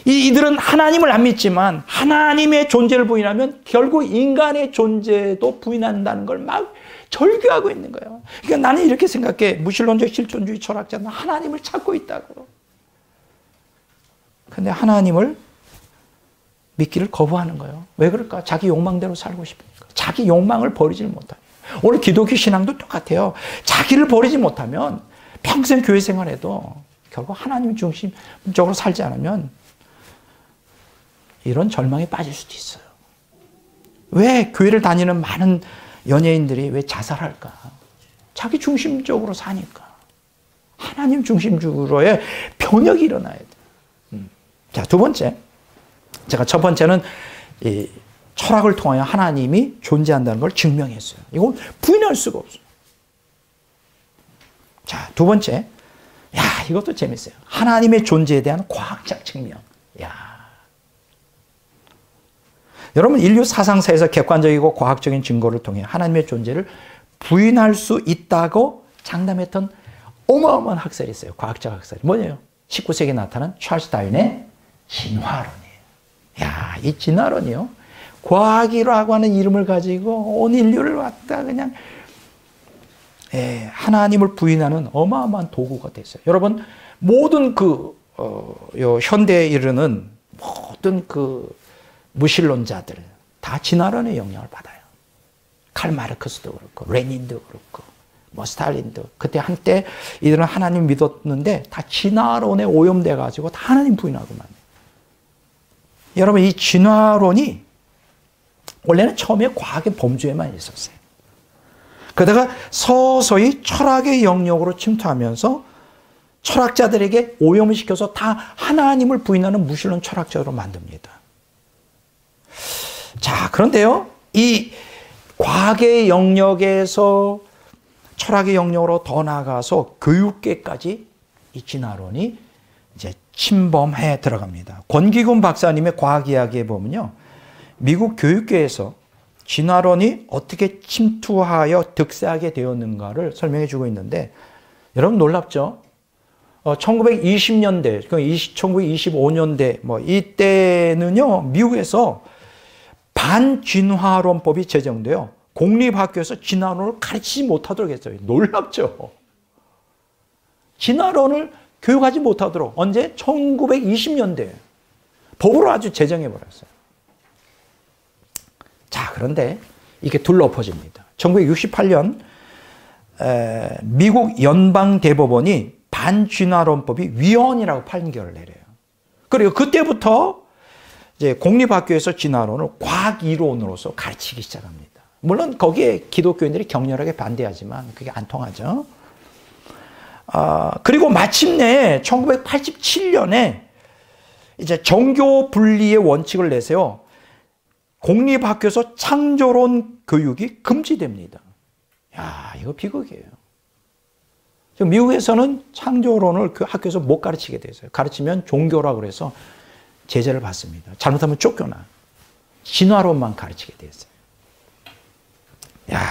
이들은 하나님을 안 믿지만 하나님의 존재를 부인하면 결국 인간의 존재도 부인한다는 걸 막 절규하고 있는 거예요. 그러니까 나는 이렇게 생각해. 무신론적 실존주의 철학자는 하나님을 찾고 있다고. 근데 하나님을 믿기를 거부하는 거예요. 왜 그럴까? 자기 욕망대로 살고 싶으니까. 자기 욕망을 버리질 못하니까. 오늘 기독교 신앙도 똑같아요. 자기를 버리지 못하면 평생 교회 생활에도 결국 하나님 중심적으로 살지 않으면 이런 절망에 빠질 수도 있어요. 왜 교회를 다니는 많은 연예인들이 왜 자살할까? 자기 중심적으로 사니까. 하나님 중심적으로의 변혁이 일어나야 돼. 자, 두 번째. 제가 첫 번째는 이 철학을 통하여 하나님이 존재한다는 걸 증명했어요. 이건 부인할 수가 없어요. 자, 두 번째. 야, 이것도 재밌어요. 하나님의 존재에 대한 과학적 증명. 야. 여러분, 인류 사상사에서 객관적이고 과학적인 증거를 통해 하나님의 존재를 부인할 수 있다고 장담했던 어마어마한 학설이 있어요. 과학적 학설이. 뭐예요? 19세기에 나타난 찰스 다윈의 진화론이에요. 야, 이 진화론이요. 과학이라고 하는 이름을 가지고 온 인류를 갖다 그냥 하나님을 부인하는 어마어마한 도구가 됐어요. 여러분, 모든 현대에 이르는 모든 무신론자들 다 진화론의 영향을 받아요. 칼 마르크스도 그렇고 레닌도 그렇고 스탈린도. 그때 한때 이들은 하나님 믿었는데 다 진화론에 오염돼 가지고 다 하나님 부인하고만. 여러분, 이 진화론이 원래는 처음에 과학의 범주에만 있었어요. 그러다가 서서히 철학의 영역으로 침투하면서 철학자들에게 오염을 시켜서 다 하나님을 부인하는 무신론 철학자로 만듭니다. 자, 그런데요, 이 과학의 영역에서 철학의 영역으로 더 나아가서 교육계까지 이 진화론이 이제 침범해 들어갑니다. 권기군 박사님의 과학 이야기에 보면요, 미국 교육계에서 진화론이 어떻게 침투하여 득세하게 되었는가를 설명해 주고 있는데, 여러분 놀랍죠? 1920년대, 1925년대 뭐 이때는요, 미국에서 반진화론법이 제정돼요. 공립학교에서 진화론을 가르치지 못하도록 했어요. 놀랍죠? 진화론을 교육하지 못하도록 언제? 1920년대 법으로 아주 제정해 버렸어요. 자, 그런데 이게 둘러엎어집니다. 1968년 미국 연방대법원이 반진화론법이 위헌이라고 판결을 내려요. 그리고 그때부터 이제 공립학교에서 진화론을 과학 이론으로서 가르치기 시작합니다. 물론 거기에 기독교인들이 격렬하게 반대하지만 그게 안 통하죠. 그리고 마침내 1987년에 이제 정교 분리의 원칙을 내세요. 공립학교에서 창조론 교육이 금지됩니다. 야, 이거 비극이에요. 미국에서는 창조론을 그 학교에서 못 가르치게 돼서요. 가르치면 종교라고 그래서 제재를 받습니다. 잘못하면 쫓겨나. 진화론만 가르치게 됐어요. 야.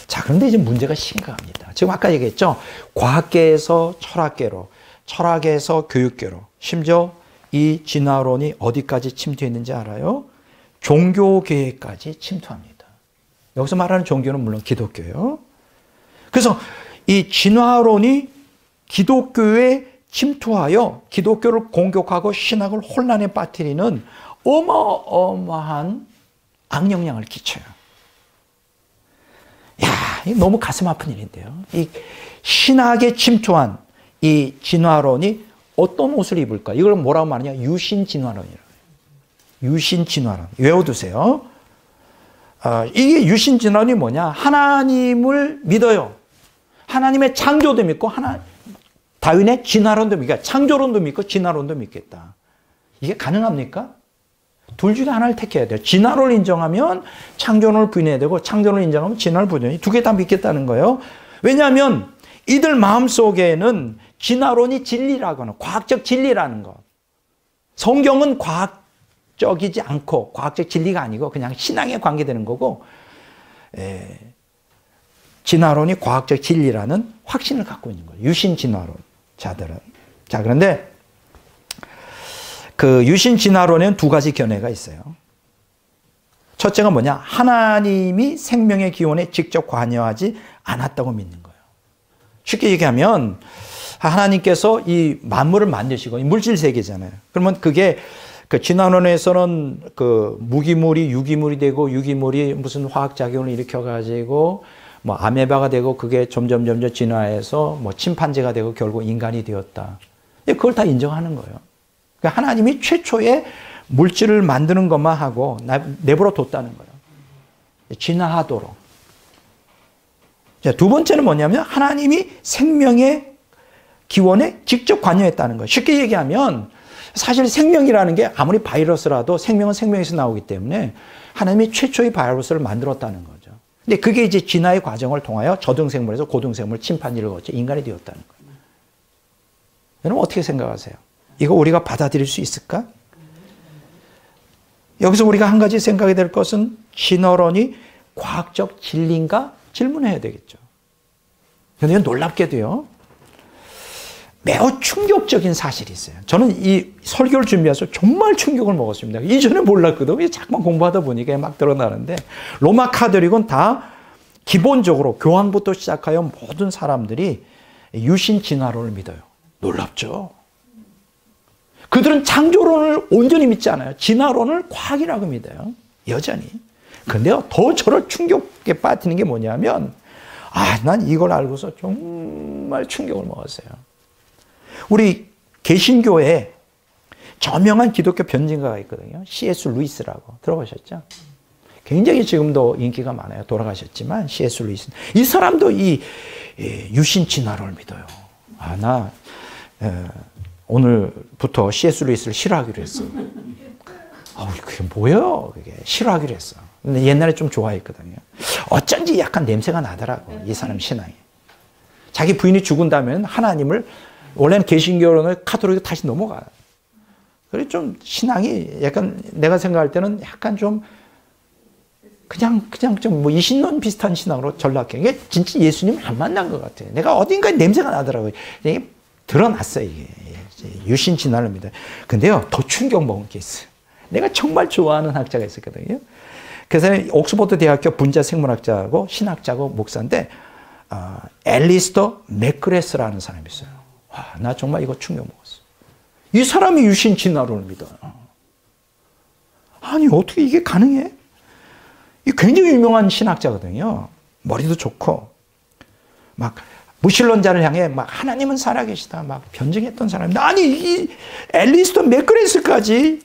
자, 그런데 이제 문제가 심각합니다. 지금 아까 얘기했죠. 과학계에서 철학계로, 철학에서 교육계로, 심지어 이 진화론이 어디까지 침투했는지 알아요? 종교계까지 침투합니다. 여기서 말하는 종교는 물론 기독교예요. 그래서 이 진화론이 기독교에 침투하여 기독교를 공격하고 신학을 혼란에 빠뜨리는 어마어마한 악영향을 끼쳐요. 야, 이거 너무 가슴 아픈 일인데요. 이 신학에 침투한 이 진화론이 어떤 옷을 입을까? 이걸 뭐라고 말하냐? 유신진화론이라고 해요. 유신진화론. 외워두세요. 이게 유신진화론이 뭐냐? 하나님을 믿어요. 하나님의 창조도 믿고 다윈의 진화론도 믿고 창조론도 믿고 진화론도 믿겠다. 이게 가능합니까? 둘 중에 하나를 택해야 돼요. 진화론을 인정하면 창조론을 부인해야 되고 창조론을 인정하면 진화를 부인해야 돼요. 두 개 다 믿겠다는 거예요. 왜냐하면 이들 마음속에는 진화론이 진리라고 하는 과학적 진리라는 것. 성경은 과학적이지 않고 과학적 진리가 아니고 그냥 신앙에 관계되는 거고 진화론이 과학적 진리라는 확신을 갖고 있는 거예요. 유신 진화론 자들은. 자, 그런데 그 유신 진화론에는 두 가지 견해가 있어요. 첫째가 뭐냐? 하나님이 생명의 기원에 직접 관여하지 않았다고 믿는 거예요. 쉽게 얘기하면 하나님께서 이 만물을 만드시고 물질 세계잖아요. 그러면 그게 그 진화론에서는 그 무기물이 유기물이 되고 유기물이 무슨 화학 작용을 일으켜 가지고 뭐 아메바가 되고 그게 점점 진화해서 뭐 침판지가 되고 결국 인간이 되었다. 그걸 다 인정하는 거예요. 그러니까 하나님이 최초의 물질을 만드는 것만 하고 내버려 뒀다는 거예요. 진화하도록. 자, 두 번째는 뭐냐면 하나님이 생명의 기원에 직접 관여했다는 거예요. 쉽게 얘기하면 사실 생명이라는 게 아무리 바이러스라도 생명은 생명에서 나오기 때문에 하나님이 최초의 바이러스를 만들었다는 거죠. 근데 그게 이제 진화의 과정을 통하여 저등생물에서 고등생물, 침판지를 거쳐 인간이 되었다는 거예요. 여러분 어떻게 생각하세요? 이거 우리가 받아들일 수 있을까? 여기서 우리가 한 가지 생각이 될 것은 진화론이 과학적 진리인가 질문해야 되겠죠. 그런데 놀랍게도요. 매우 충격적인 사실이 있어요. 저는 이 설교를 준비해서 정말 충격을 먹었습니다. 이전에 몰랐거든요. 자꾸만 공부하다 보니까 막 드러나는데 로마 카톨릭은 다 기본적으로 교황부터 시작하여 모든 사람들이 유신 진화론을 믿어요. 놀랍죠? 그들은 창조론을 온전히 믿지 않아요. 진화론을 과학이라고 믿어요. 여전히. 근데요, 더 저를 충격에 빠뜨리는 게 뭐냐면 난 이걸 알고서 정말 충격을 먹었어요. 우리 개신교에 저명한 기독교 변증가가 있거든요. C.S. 루이스라고 들어보셨죠? 굉장히 지금도 인기가 많아요. 돌아가셨지만 C.S. 루이스. 이 사람도 이 유신 진화론을 믿어요. 나 오늘부터 C.S. 루이스를 싫어하기로 했어. 그게 뭐예요? 그게 싫어하기로 했어. 근데 옛날에 좀 좋아했거든요. 어쩐지 약간 냄새가 나더라고, 이 사람 신앙이. 자기 부인이 죽은다면 하나님을, 원래는 개신교로는 카톨릭으로 다시 넘어가. 그래서 좀 신앙이 약간 내가 생각할 때는 약간 좀 그냥 좀 뭐 이신론 비슷한 신앙으로 전락해. 이게 진짜 예수님 안 만난 것 같아. 내가 어딘가에 냄새가 나더라고요. 이게 드러났어, 이게. 유신 진화를 믿어요. 근데요, 더 충격 먹은 게 있어요. 내가 정말 좋아하는 학자가 있었거든요. 그 사람이 옥스퍼드 대학교 분자 생물학자고 신학자고 목사인데, 앨리스터 맥그레스라는 사람이 있어요. 나 정말 이거 충격 먹었어. 이 사람이 유신 진화론을 믿어요. 아니, 어떻게 이게 가능해? 이 굉장히 유명한 신학자거든요. 머리도 좋고, 막, 무신론자를 향해 막 하나님은 살아계시다 막 변증했던 사람인데, 아니, 이 앨리스터 맥그레스까지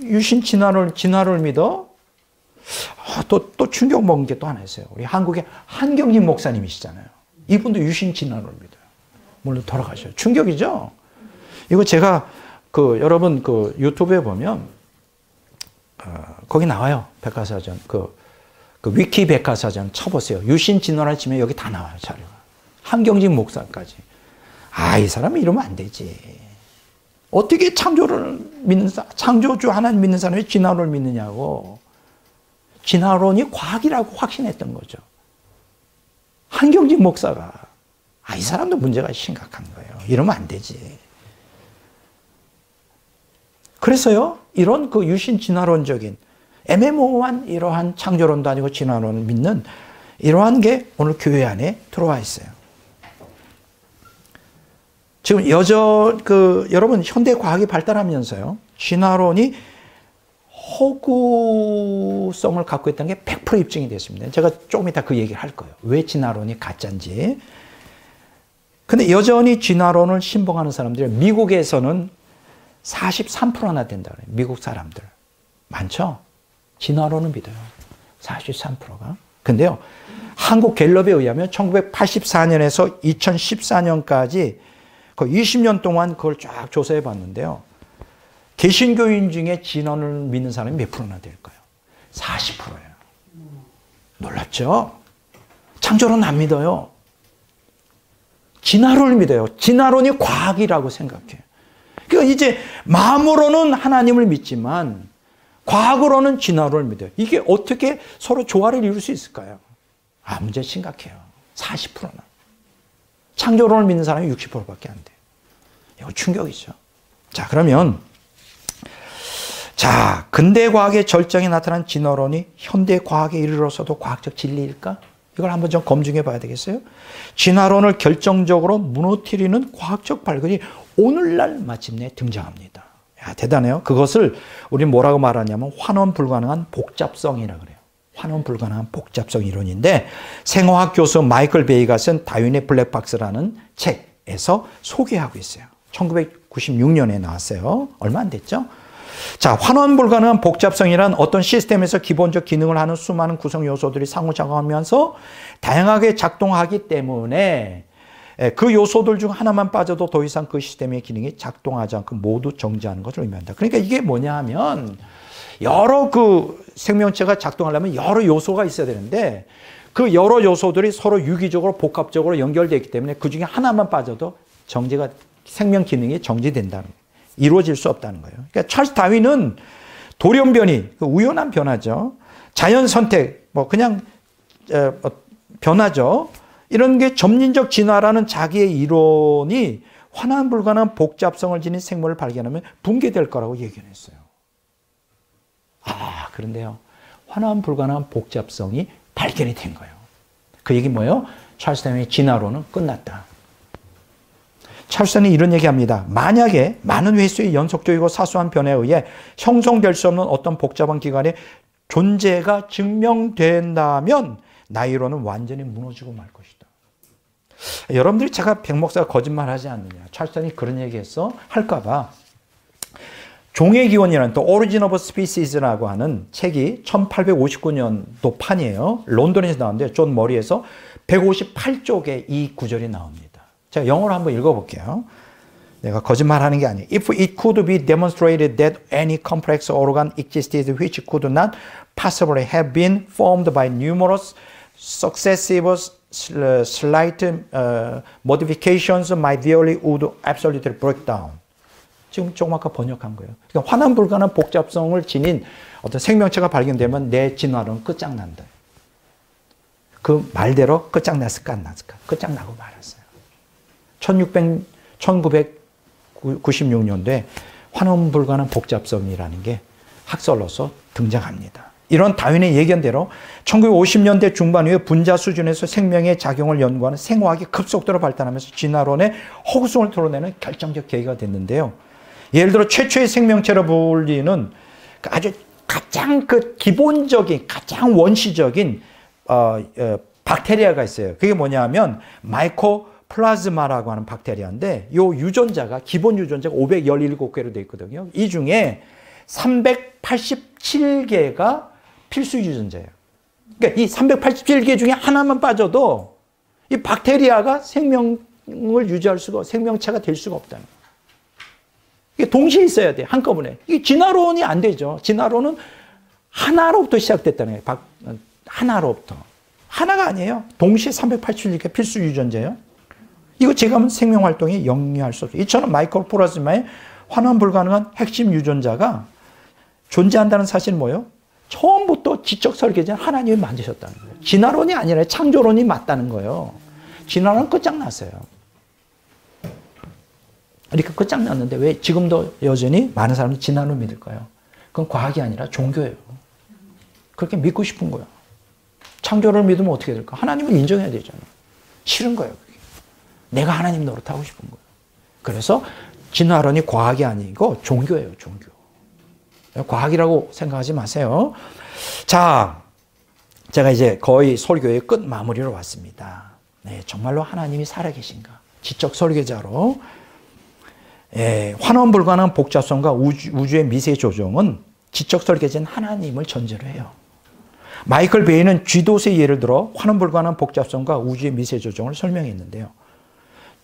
유신 진화론을 믿어? 또 충격 먹은 게 또 하나 있어요. 우리 한국의 한경진 목사님이시잖아요. 이분도 유신 진화론을 믿어요. 물론 돌아가셔요. 충격이죠? 이거 제가 여러분 유튜브에 보면 거기 나와요. 백과사전 그 위키 백과사전 쳐보세요. 유신 진화를 치면 여기 다 나와요. 자료가. 한경진 목사까지. 이 사람은 이러면 안 되지. 어떻게 창조주 하나님 믿는 사람이 진화론을 믿느냐고. 진화론이 과학이라고 확신했던 거죠. 한경진 목사가. 이 사람도 문제가 심각한 거예요. 이러면 안 되지. 그래서요, 이런 유신 진화론적인 애매모호한 이러한 창조론도 아니고 진화론을 믿는 이러한 게 오늘 교회 안에 들어와 있어요. 지금 여러분, 현대 과학이 발달하면서요, 진화론이 허구성을 갖고 있다는 게 100% 입증이 됐습니다. 제가 조금 이따 그 얘기를 할 거예요. 왜 진화론이 가짜인지. 근데 여전히 진화론을 신봉하는 사람들이 미국에서는 43%나 된다 그래요. 미국 사람들. 많죠? 진화론을 믿어요. 43%가. 근데요, 한국 갤럽에 의하면 1984년에서 2014년까지 거의 20년 동안 그걸 쫙 조사해 봤는데요. 개신교인 중에 진화론을 믿는 사람이 몇 프로나 될까요? 40%예요. 놀랍죠? 창조론 안 믿어요. 진화론을 믿어요. 진화론이 과학이라고 생각해요. 그러니까 이제 마음으로는 하나님을 믿지만 과학으로는 진화론을 믿어요. 이게 어떻게 서로 조화를 이룰 수 있을까요? 문제 심각해요. 40%나. 창조론을 믿는 사람이 60%밖에 안 돼요. 이거 충격이죠. 그러면 근대 과학의 절정에 나타난 진화론이 현대 과학에 이르러서도 과학적 진리일까? 이걸 한번 좀 검증해 봐야 되겠어요? 진화론을 결정적으로 무너뜨리는 과학적 발견이 오늘날 마침내 등장합니다. 대단해요. 그것을 우리 뭐라고 말하냐면 환원 불가능한 복잡성이라 그래요. 환원 불가능한 복잡성 이론인데, 생화학 교수 마이클 베이가 쓴 다윈의 블랙박스라는 책에서 소개하고 있어요. 1996년에 나왔어요. 얼마 안 됐죠? 환원 불가능한 복잡성이란 어떤 시스템에서 기본적 기능을 하는 수많은 구성 요소들이 상호작용하면서 다양하게 작동하기 때문에 그 요소들 중 하나만 빠져도 더 이상 그 시스템의 기능이 작동하지 않고 모두 정지하는 것을 의미한다. 그러니까 이게 뭐냐 하면, 여러 생명체가 작동하려면 여러 요소가 있어야 되는데, 그 여러 요소들이 서로 유기적으로 복합적으로 연결되어 있기 때문에 그 중에 하나만 빠져도 생명 기능이 정지된다는 거예요. 이루어질 수 없다는 거예요. 그러니까 찰스 다윈은 돌연변이, 우연한 변화죠. 자연 선택, 그냥 변화죠. 이런 게 점진적 진화라는 자기의 이론이 환원 불가능한 복잡성을 지닌 생물을 발견하면 붕괴될 거라고 예견했어요. 그런데요, 환원 불가능한 복잡성이 발견이 된 거예요. 그 얘기 뭐예요? 찰스 다윈의 진화론은 끝났다. 찰스 다윈은 이런 얘기합니다. 만약에 많은 횟수의 연속적이고 사소한 변화에 의해 형성될 수 없는 어떤 복잡한 기관의 존재가 증명된다면 나이론은 완전히 무너지고 말 것이다. 여러분들이 제가 백 목사가 거짓말하지 않느냐, 찰스 다윈이 그런 얘기했어? 할까 봐. 종의 기원이라는 또 Origin of Species라고 하는 책이 1859년도 판이에요. 런던에서 나왔는데 존 머리에서 158쪽에 이 구절이 나옵니다. 제가 영어로 한번 읽어볼게요. 내가 거짓말하는 게 아니에요. If it could be demonstrated that any complex organ existed which could not possibly have been formed by numerous successive slight modifications, my theory would absolutely break down. 지금 조금 아까 번역한 거예요. 그러니까 환원 불가능한 복잡성을 지닌 어떤 생명체가 발견되면 내 진화론은 끝장난다. 그 말대로 끝장났을까 안 났을까? 끝장나고 말았어요. 1996년도에 환원 불가능한 복잡성이라는 게 학설로서 등장합니다. 이런 다윈의 예견대로 1950년대 중반 이후에 분자 수준에서 생명의 작용을 연구하는 생화학이 급속도로 발달하면서 진화론의 허구성을 드러내는 결정적 계기가 됐는데요. 예를 들어 최초의 생명체로 불리는 아주 가장 기본적인, 가장 원시적인 박테리아가 있어요. 그게 뭐냐면 마이코플라즈마라고 하는 박테리아인데 이 유전자가 기본 유전자가 517개로 되어 있거든요. 이 중에 387개가 필수 유전자예요. 그러니까 이 387개 중에 하나만 빠져도 이 박테리아가 생명을 유지할 수가, 생명체가 될 수가 없다는 거예요. 이게 동시에 있어야 돼, 한꺼번에. 이게 진화론이 안 되죠. 진화론은 하나로부터 시작됐다는 거예요. 하나로부터. 하나가 아니에요. 동시에 387개 필수 유전자예요. 이거 제가 생명 활동에 영위할 수 없어요. 이처럼 마이크로플라즈마의 환원 불가능한 핵심 유전자가 존재한다는 사실은 뭐예요? 처음부터 지적 설계자는 하나님이 만드셨다는 거예요. 진화론이 아니라 창조론이 맞다는 거예요. 진화론은 끝장났어요. 그러니까 끝장났는데 왜 지금도 여전히 많은 사람들이 진화론 믿을까요? 그건 과학이 아니라 종교예요. 그렇게 믿고 싶은 거예요. 창조론을 믿으면 어떻게 될까? 하나님을 인정해야 되잖아요. 싫은 거예요. 그게. 내가 하나님 노릇하고 싶은 거예요. 그래서 진화론이 과학이 아니고 종교예요. 종교. 과학이라고 생각하지 마세요. 자, 제가 이제 거의 설교의 끝 마무리로 왔습니다. 네, 정말로 하나님이 살아계신가? 지적 설계자로 환원 불가능한 복잡성과 우주의 미세 조정은 지적 설계자인 하나님을 전제로 해요. 마이클 베이는 쥐도스의 예를 들어 환원 불가능한 복잡성과 우주의 미세 조정을 설명했는데요.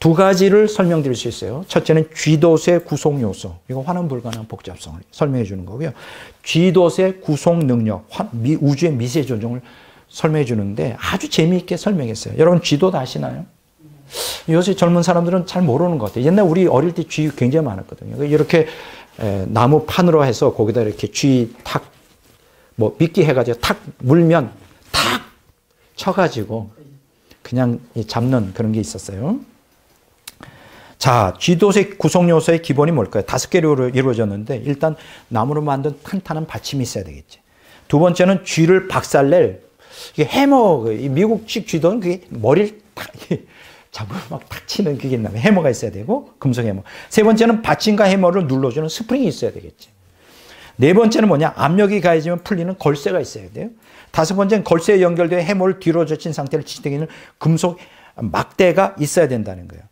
두 가지를 설명드릴 수 있어요. 첫째는 쥐도스의 구성 요소, 이거 환원 불가능한 복잡성을 설명해 주는 거고요. 쥐도스의 구성 능력, 우주의 미세 조정을 설명해 주는데 아주 재미있게 설명했어요. 여러분 쥐도 아시나요? 요새 젊은 사람들은 잘 모르는 것 같아요. 옛날 우리 어릴 때 쥐 굉장히 많았거든요. 이렇게 나무 판으로 해서 거기다 이렇게 쥐 탁, 미끼 해가지고 탁 물면 탁 쳐가지고 그냥 잡는 그런 게 있었어요. 자, 쥐도의 구성 요소의 기본이 뭘까요? 5개로 이루어졌는데 일단 나무로 만든 탄탄한 받침이 있어야 되겠지. 두 번째는 쥐를 박살낼 이게 해머, 미국식 쥐도는 그게 머리를 탁 잡으면 막 탁 치는 그게 있나요? 해머가 있어야 되고 금속 해머. 세 번째는 받침과 해머를 눌러주는 스프링이 있어야 되겠지. 네 번째는 뭐냐? 압력이 가해지면 풀리는 걸쇠가 있어야 돼요. 다섯 번째는 걸쇠에 연결되어 해머를 뒤로 젖힌 상태를 지탱하는 금속 막대가 있어야 된다는 거예요.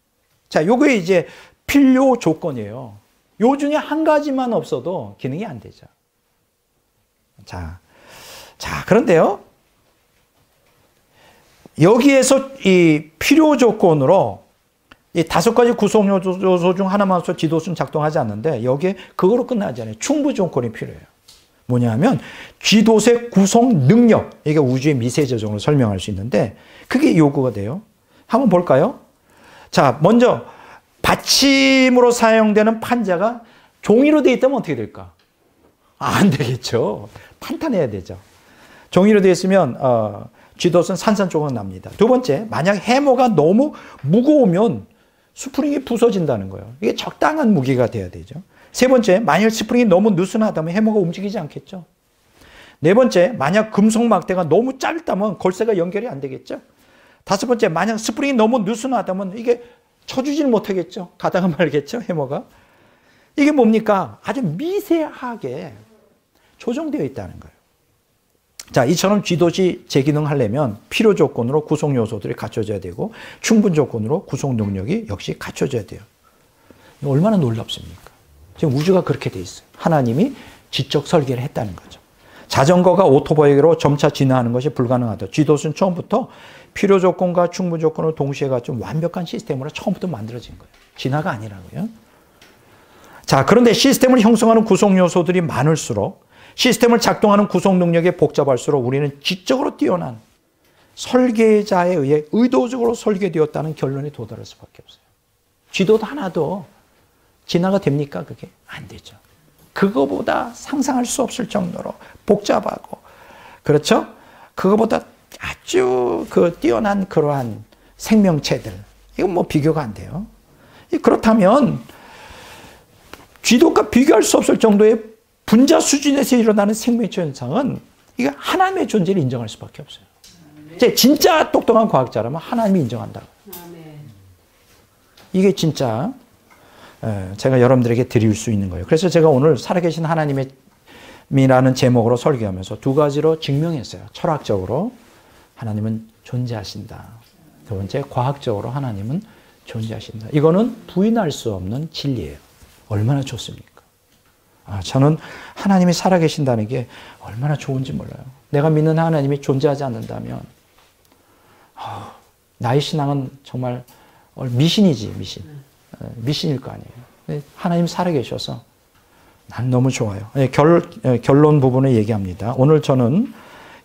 자, 요게 이제 필요 조건이에요. 요 중에 한 가지만 없어도 기능이 안 되죠. 자, 그런데요. 여기에서 이 필요 조건으로 이 5가지 구성 요소 중 하나만 없어 지도수는 작동하지 않는데 여기에 그거로 끝나지 않아요. 충분 조건이 필요해요. 뭐냐면 지도수의 구성 능력, 이게 우주의 미세 조정을 설명할 수 있는데 그게 요구가 돼요. 한번 볼까요? 자, 먼저 받침으로 사용되는 판자가 종이로 되어 있다면 어떻게 될까? 안 되겠죠. 탄탄해야 되죠. 종이로 되어 있으면 쥐도스는 산산조각 납니다. 두 번째, 만약 해머가 너무 무거우면 스프링이 부서진다는 거예요. 이게 적당한 무게가 돼야 되죠. 세 번째, 만약 스프링이 너무 느슨하다면 해머가 움직이지 않겠죠. 네 번째, 만약 금속 막대가 너무 짧다면 걸쇠가 연결이 안 되겠죠. 다섯 번째, 만약 스프링이 너무 느슨하다면 이게 쳐주지는 못하겠죠. 가다가 말겠죠, 해머가. 이게 뭡니까? 아주 미세하게 조정되어 있다는 거예요. 자, 이처럼 쥐도시 재기능하려면 필요 조건으로 구성 요소들이 갖춰져야 되고 충분 조건으로 구성 능력이 역시 갖춰져야 돼요. 얼마나 놀랍습니까? 지금 우주가 그렇게 돼 있어요. 하나님이 지적 설계를 했다는 거죠. 자전거가 오토바이로 점차 진화하는 것이 불가능하다. 지도수는 처음부터 필요 조건과 충분 조건을 동시에 갖춘 완벽한 시스템으로 처음부터 만들어진 거예요. 진화가 아니라고요. 자, 그런데 시스템을 형성하는 구성 요소들이 많을수록 시스템을 작동하는 구성 능력이 복잡할수록 우리는 지적으로 뛰어난 설계자에 의해 의도적으로 설계되었다는 결론에 도달할 수밖에 없어요. 지도도 하나도 진화가 됩니까? 그게 안 되죠. 그거보다 상상할 수 없을 정도로 복잡하고, 그렇죠? 그거보다 아주 뛰어난 그러한 생명체들, 이건 뭐 비교가 안 돼요. 그렇다면 지도가 비교할 수 없을 정도의 분자 수준에서 일어나는 생명체 현상은 이게 하나님의 존재를 인정할 수밖에 없어요. 진짜 똑똑한 과학자라면 하나님이 인정한다고. 이게 진짜 제가 여러분들에게 드릴 수 있는 거예요. 그래서 제가 오늘 살아계신 하나님이라는 제목으로 설교하면서 두 가지로 증명했어요. 철학적으로 하나님은 존재하신다. 두 번째, 과학적으로 하나님은 존재하신다. 이거는 부인할 수 없는 진리예요. 얼마나 좋습니까? 저는 하나님이 살아계신다는 게 얼마나 좋은지 몰라요. 내가 믿는 하나님이 존재하지 않는다면 나의 신앙은 정말 미신이지, 미신. 미신일 거 아니에요. 하나님 살아계셔서 난 너무 좋아요. 결론 부분을 얘기합니다. 오늘 저는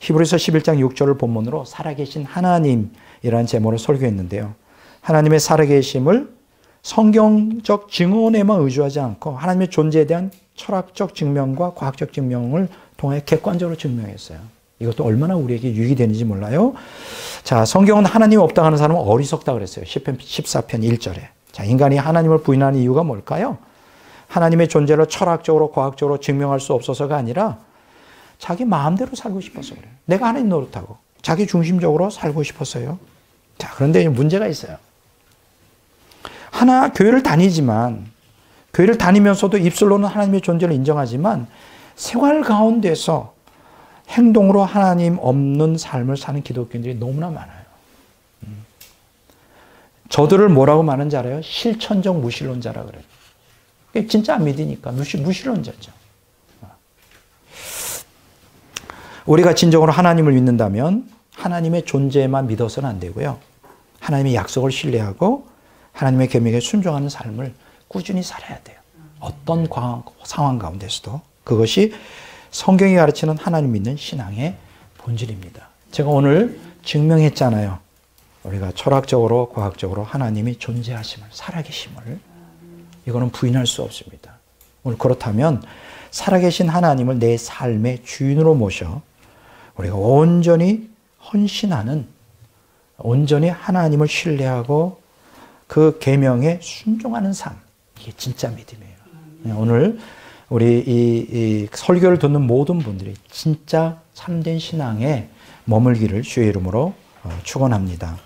히브리서 11장 6절을 본문으로 살아계신 하나님이라는 제목으로 설교했는데요. 하나님의 살아계심을 성경적 증언에만 의존하지 않고 하나님의 존재에 대한 철학적 증명과 과학적 증명을 통해 객관적으로 증명했어요. 이것도 얼마나 우리에게 유익이 되는지 몰라요. 자, 성경은 하나님 없다 하는 사람은 어리석다 그랬어요. 14편 1절에. 자, 인간이 하나님을 부인하는 이유가 뭘까요? 하나님의 존재를 철학적으로 과학적으로 증명할 수 없어서가 아니라 자기 마음대로 살고 싶어서 그래요. 내가 하나님 노릇하고 자기 중심적으로 살고 싶었어요. 자, 그런데 문제가 있어요. 교회를 다니지만, 교회를 다니면서도 입술로는 하나님의 존재를 인정하지만 생활 가운데서 행동으로 하나님 없는 삶을 사는 기독교인들이 너무나 많아요. 저들을 뭐라고 말하는지 알아요? 실천적 무신론자라 그래요. 진짜 안 믿으니까 무신론자죠. 우리가 진정으로 하나님을 믿는다면 하나님의 존재만 믿어서는 안 되고요. 하나님의 약속을 신뢰하고 하나님의 계명에 순종하는 삶을 꾸준히 살아야 돼요. 어떤 상황 가운데서도. 그것이 성경이 가르치는 하나님 믿는 신앙의 본질입니다. 제가 오늘 증명했잖아요. 우리가 철학적으로 과학적으로 하나님이 존재하심을, 살아계심을. 이거는 부인할 수 없습니다. 오늘 그렇다면 살아계신 하나님을 내 삶의 주인으로 모셔 우리가 온전히 헌신하는, 온전히 하나님을 신뢰하고 그 계명에 순종하는 삶, 이게 진짜 믿음이에요. 오늘 우리 이 설교를 듣는 모든 분들이 진짜 참된 신앙에 머물기를 주의 이름으로 축원합니다.